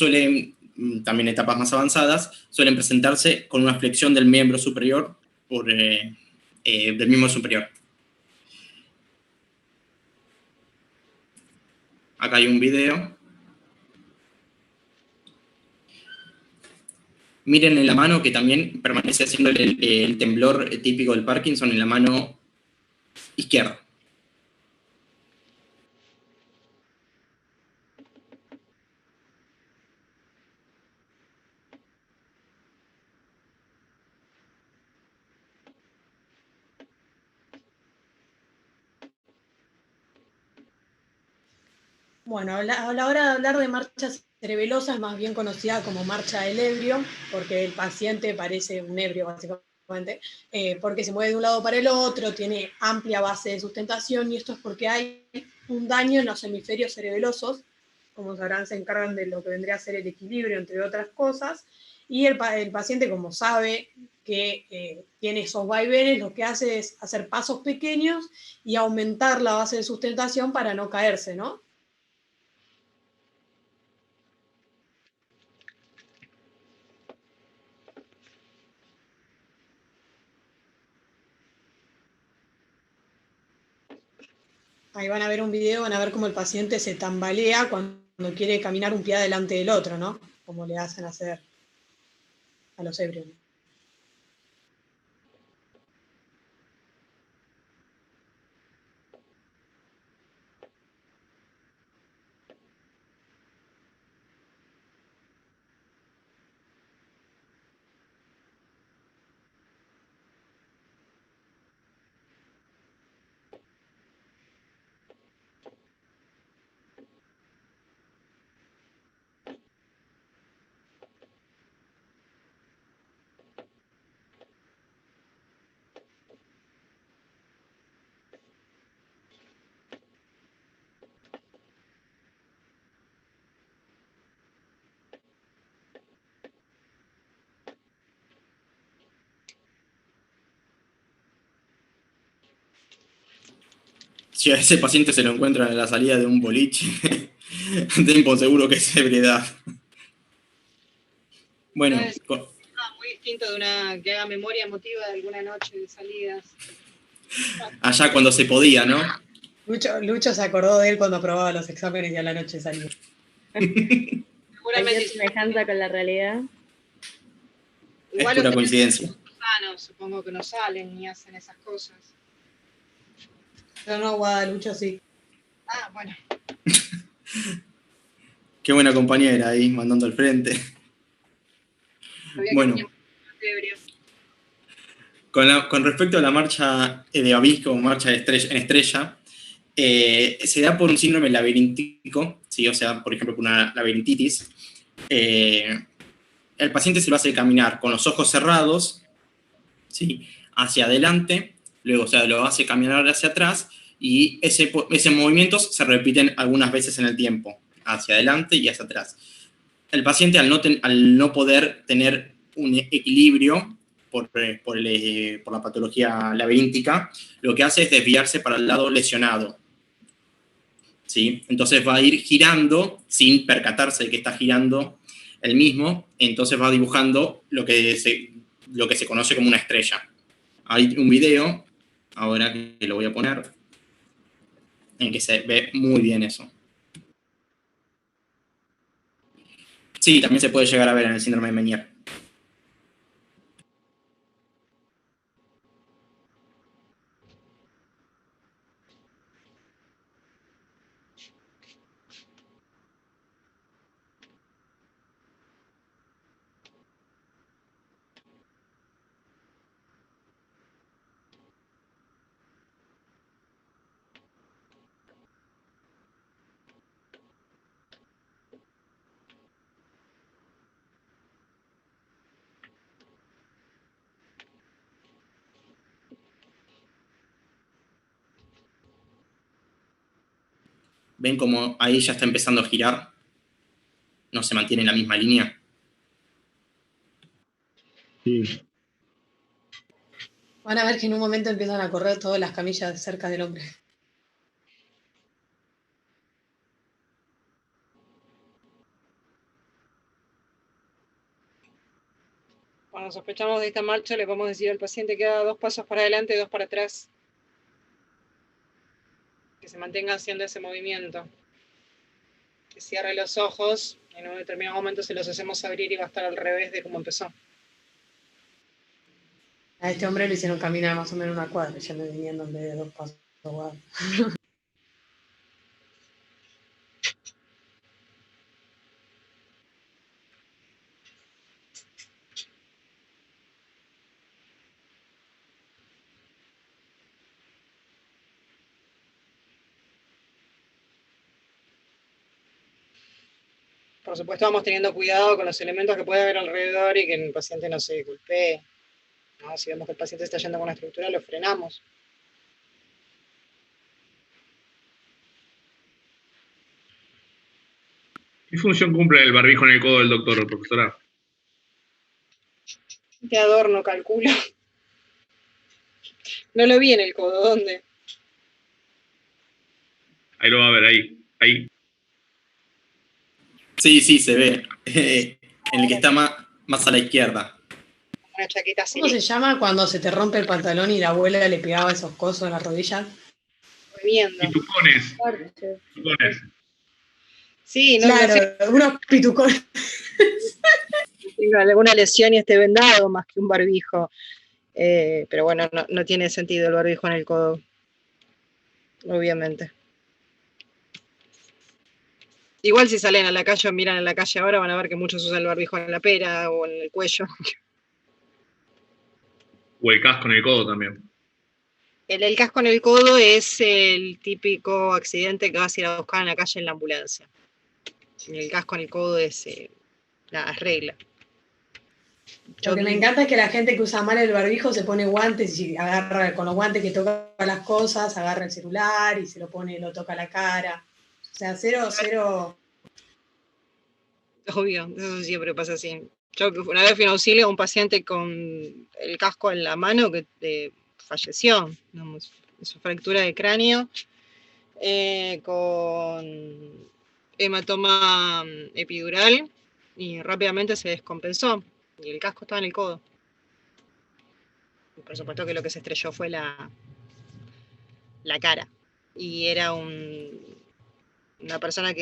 también en etapas más avanzadas, suelen presentarse con una flexión del miembro superior del miembro superior. Acá hay un video. Miren en la mano que también permanece haciendo el temblor típico del Parkinson en la mano izquierda. Bueno, a la hora de hablar de marcha cerebelosa es más bien conocida como marcha del ebrio, porque el paciente parece un ebrio básicamente, porque se mueve de un lado para el otro, tiene amplia base de sustentación y esto es porque hay un daño en los hemisferios cerebelosos, como sabrán se encargan de lo que vendría a ser el equilibrio, entre otras cosas, y el paciente como sabe que tiene esos vaivenes, lo que hace es hacer pasos pequeños y aumentar la base de sustentación para no caerse, ¿no? Ahí van a ver un video, van a ver cómo el paciente se tambalea cuando quiere caminar un pie adelante del otro, ¿no? Como le hacen hacer a los ebrios. Si a ese paciente se lo encuentran en la salida de un boliche, ten por seguro que es ebriedad. Bueno, No es muy distinto de una que haga memoria emotiva de alguna noche de salidas. allá cuando se podía, ¿no? Lucho se acordó de él cuando aprobaba los exámenes y a la noche salía. Cualquier Seguramente semejanza con la realidad. Es igual pura ustedes coincidencia. son sanos, supongo que no salen ni hacen esas cosas. No, Guadalucho sí. Ah, bueno. Qué buena compañera ahí, mandando al frente. Sabía Bueno, que tenía ebrio. con respecto a la marcha de Avisco, marcha en estrella, se da por un síndrome laberíntico, ¿sí? O sea, por ejemplo, por una laberintitis. El paciente se lo hace caminar con los ojos cerrados, ¿sí? Hacia adelante, luego, o sea, lo hace caminar hacia atrás, y ese movimientos se repiten algunas veces en el tiempo, hacia adelante y hacia atrás. El paciente, al no poder tener un equilibrio por la patología laberíntica, lo que hace es desviarse para el lado lesionado, ¿sí? Entonces va a ir girando sin percatarse de que está girando el mismo, entonces va dibujando lo que se conoce como una estrella. Hay un video, ahora que lo voy a poner, en que se ve muy bien eso. Sí, también se puede llegar a ver en el síndrome de Meniere. ¿Ven cómo ahí ya está empezando a girar? No se mantiene en la misma línea. Sí. Van a ver que en un momento empiezan a correr todas las camillas cerca del hombre. Cuando sospechamos de esta marcha, le vamos a decir al paciente que haga 2 pasos para adelante y 2 para atrás. Que se mantenga haciendo ese movimiento. Que cierre los ojos, en un determinado momento se los hacemos abrir y va a estar al revés de cómo empezó. A este hombre le hicieron caminar más o menos una cuadra, yendo y viniendo en vez de 2 pasos. Guau. Por supuesto, vamos teniendo cuidado con los elementos que puede haber alrededor y que el paciente no se golpee, ¿no? Si vemos que el paciente está yendo con una estructura, lo frenamos. ¿Qué función cumple el barbijo en el codo del doctor, profesora? De adorno, calculo. No lo vi en el codo, ¿dónde? Ahí lo va a ver, ahí. Sí, se ve. En el que está más a la izquierda. Una chaqueta así, ¿Cómo se llama cuando se te rompe el pantalón y la abuela le pegaba esos cosos en las rodillas? moviendo. Pitucones. Parche. Sí, no Claro, sé unos pitucones. si tenga alguna lesión y esté vendado más que un barbijo. Pero bueno, no tiene sentido el barbijo en el codo. Obviamente. Igual si salen a la calle o miran en la calle ahora, van a ver que muchos usan el barbijo en la pera o en el cuello. O el casco en el codo también. El casco en el codo es el típico accidente que vas a ir a buscar en la calle en la ambulancia. El casco en el codo es nada, es regla. Lo que me encanta es que la gente que usa mal el barbijo se pone guantes y agarra con los guantes que toca las cosas, agarra el celular y se lo pone, lo toca a la cara. O sea, cero. Obvio, eso siempre pasa así. Yo una vez fui a un auxilio a un paciente con el casco en la mano que falleció, digamos, su fractura de cráneo, con hematoma epidural y rápidamente se descompensó y el casco estaba en el codo. Y por supuesto que lo que se estrelló fue la cara. Y era una persona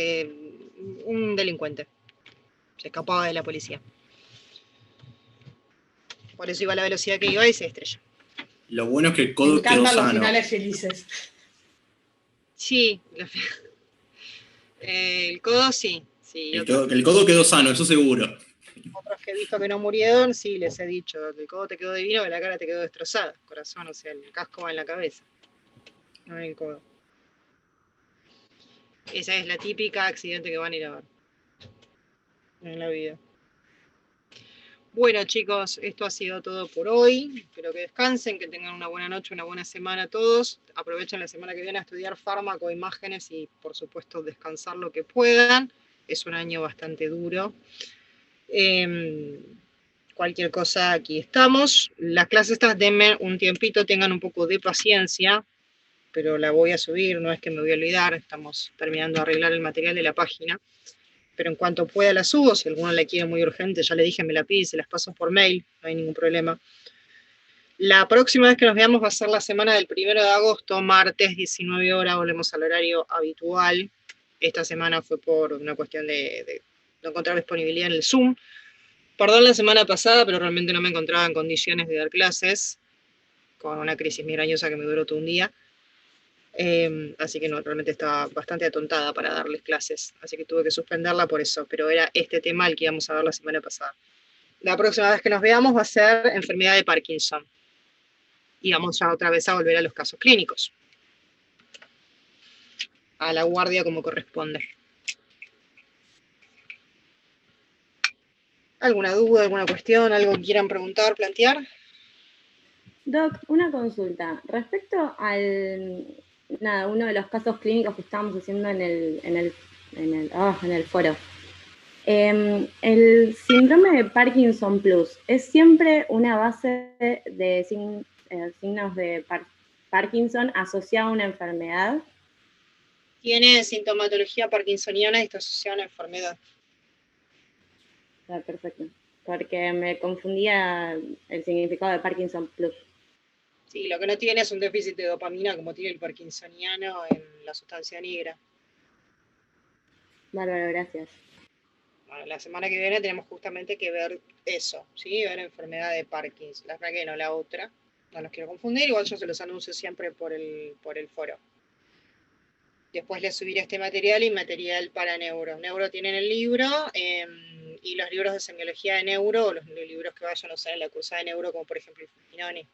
un delincuente. Se escapaba de la policía. Por eso iba a la velocidad que iba y se estrella. Lo bueno es que el Me codo quedó encantan los sano. finales felices. Sí, el codo sí. Sí, El codo quedó sano, eso seguro. otros que he visto que no murieron, sí, les he dicho, el codo te quedó divino, que la cara te quedó destrozada, corazón, o sea, el casco va en la cabeza, no en el codo. Esa es la típica accidente que van a ir a ver en la vida. Bueno, chicos, esto ha sido todo por hoy. Espero que descansen, que tengan una buena noche, una buena semana todos. Aprovechen la semana que viene a estudiar fármaco, imágenes y, por supuesto, descansar lo que puedan. Es un año bastante duro. Cualquier cosa, aquí estamos. Las clases estas, denme un tiempito, tengan un poco de paciencia, pero la voy a subir, no es que me voy a olvidar, estamos terminando de arreglar el material de la página. Pero en cuanto pueda la subo, si alguno la quiere muy urgente, ya le dije, me la pide, se las paso por mail, no hay ningún problema. La próxima vez que nos veamos va a ser la semana del 1 de agosto, martes, 19 horas, volvemos al horario habitual. Esta semana fue por una cuestión de no encontrar disponibilidad en el Zoom. Perdón la semana pasada, pero realmente no me encontraba en condiciones de dar clases, con una crisis migrañosa que me duró todo un día. Así que no, realmente estaba bastante atontada para darles clases, así que tuve que suspenderla por eso, pero era este tema el que íbamos a ver la semana pasada. La próxima vez que nos veamos va a ser enfermedad de Parkinson, y vamos ya otra vez a volver a los casos clínicos, a la guardia como corresponde. ¿Alguna duda, alguna cuestión, algo que quieran preguntar, plantear? Doc, una consulta. Respecto al, uno de los casos clínicos que estábamos haciendo en el foro. El síndrome de Parkinson Plus, ¿es siempre una base de signos de Parkinson asociada a una enfermedad? Tiene sintomatología parkinsoniana y está asociada a una enfermedad. Ah, perfecto. Porque me confundía el significado de Parkinson Plus. Sí, lo que no tiene es un déficit de dopamina como tiene el parkinsoniano en la sustancia negra. Bárbaro, gracias. Bueno, la semana que viene tenemos justamente que ver eso, ¿sí? Ver enfermedad de Parkinson. La verdad que no, la otra. No los quiero confundir, igual yo se los anuncio siempre por el foro. Después les subiré este material y material para neuro. Neuro tienen el libro y los libros de semiología de neuro, o los libros que vayan a usar en la cursa de neuro, como por ejemplo el Fukinoni,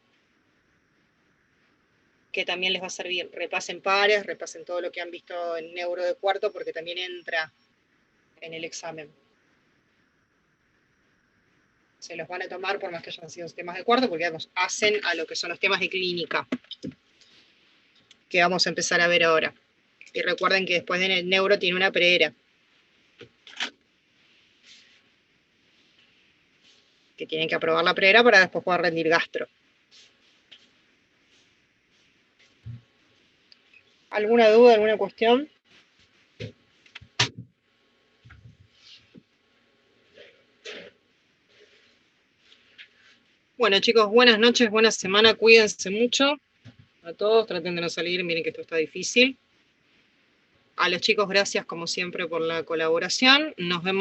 que también les va a servir. Repasen pares, repasen todo lo que han visto en neuro de cuarto, porque también entra en el examen. Se los van a tomar por más que hayan sido temas de cuarto, porque digamos, hacen a lo que son los temas de clínica, que vamos a empezar a ver ahora. Y recuerden que después de neuro tiene una preera, que tienen que aprobar la preera para después poder rendir gastro. ¿Alguna duda, alguna cuestión? Bueno, chicos, buenas noches, buena semana, cuídense mucho. A todos, traten de no salir, miren que esto está difícil. A los chicos, gracias como siempre por la colaboración. Nos vemos.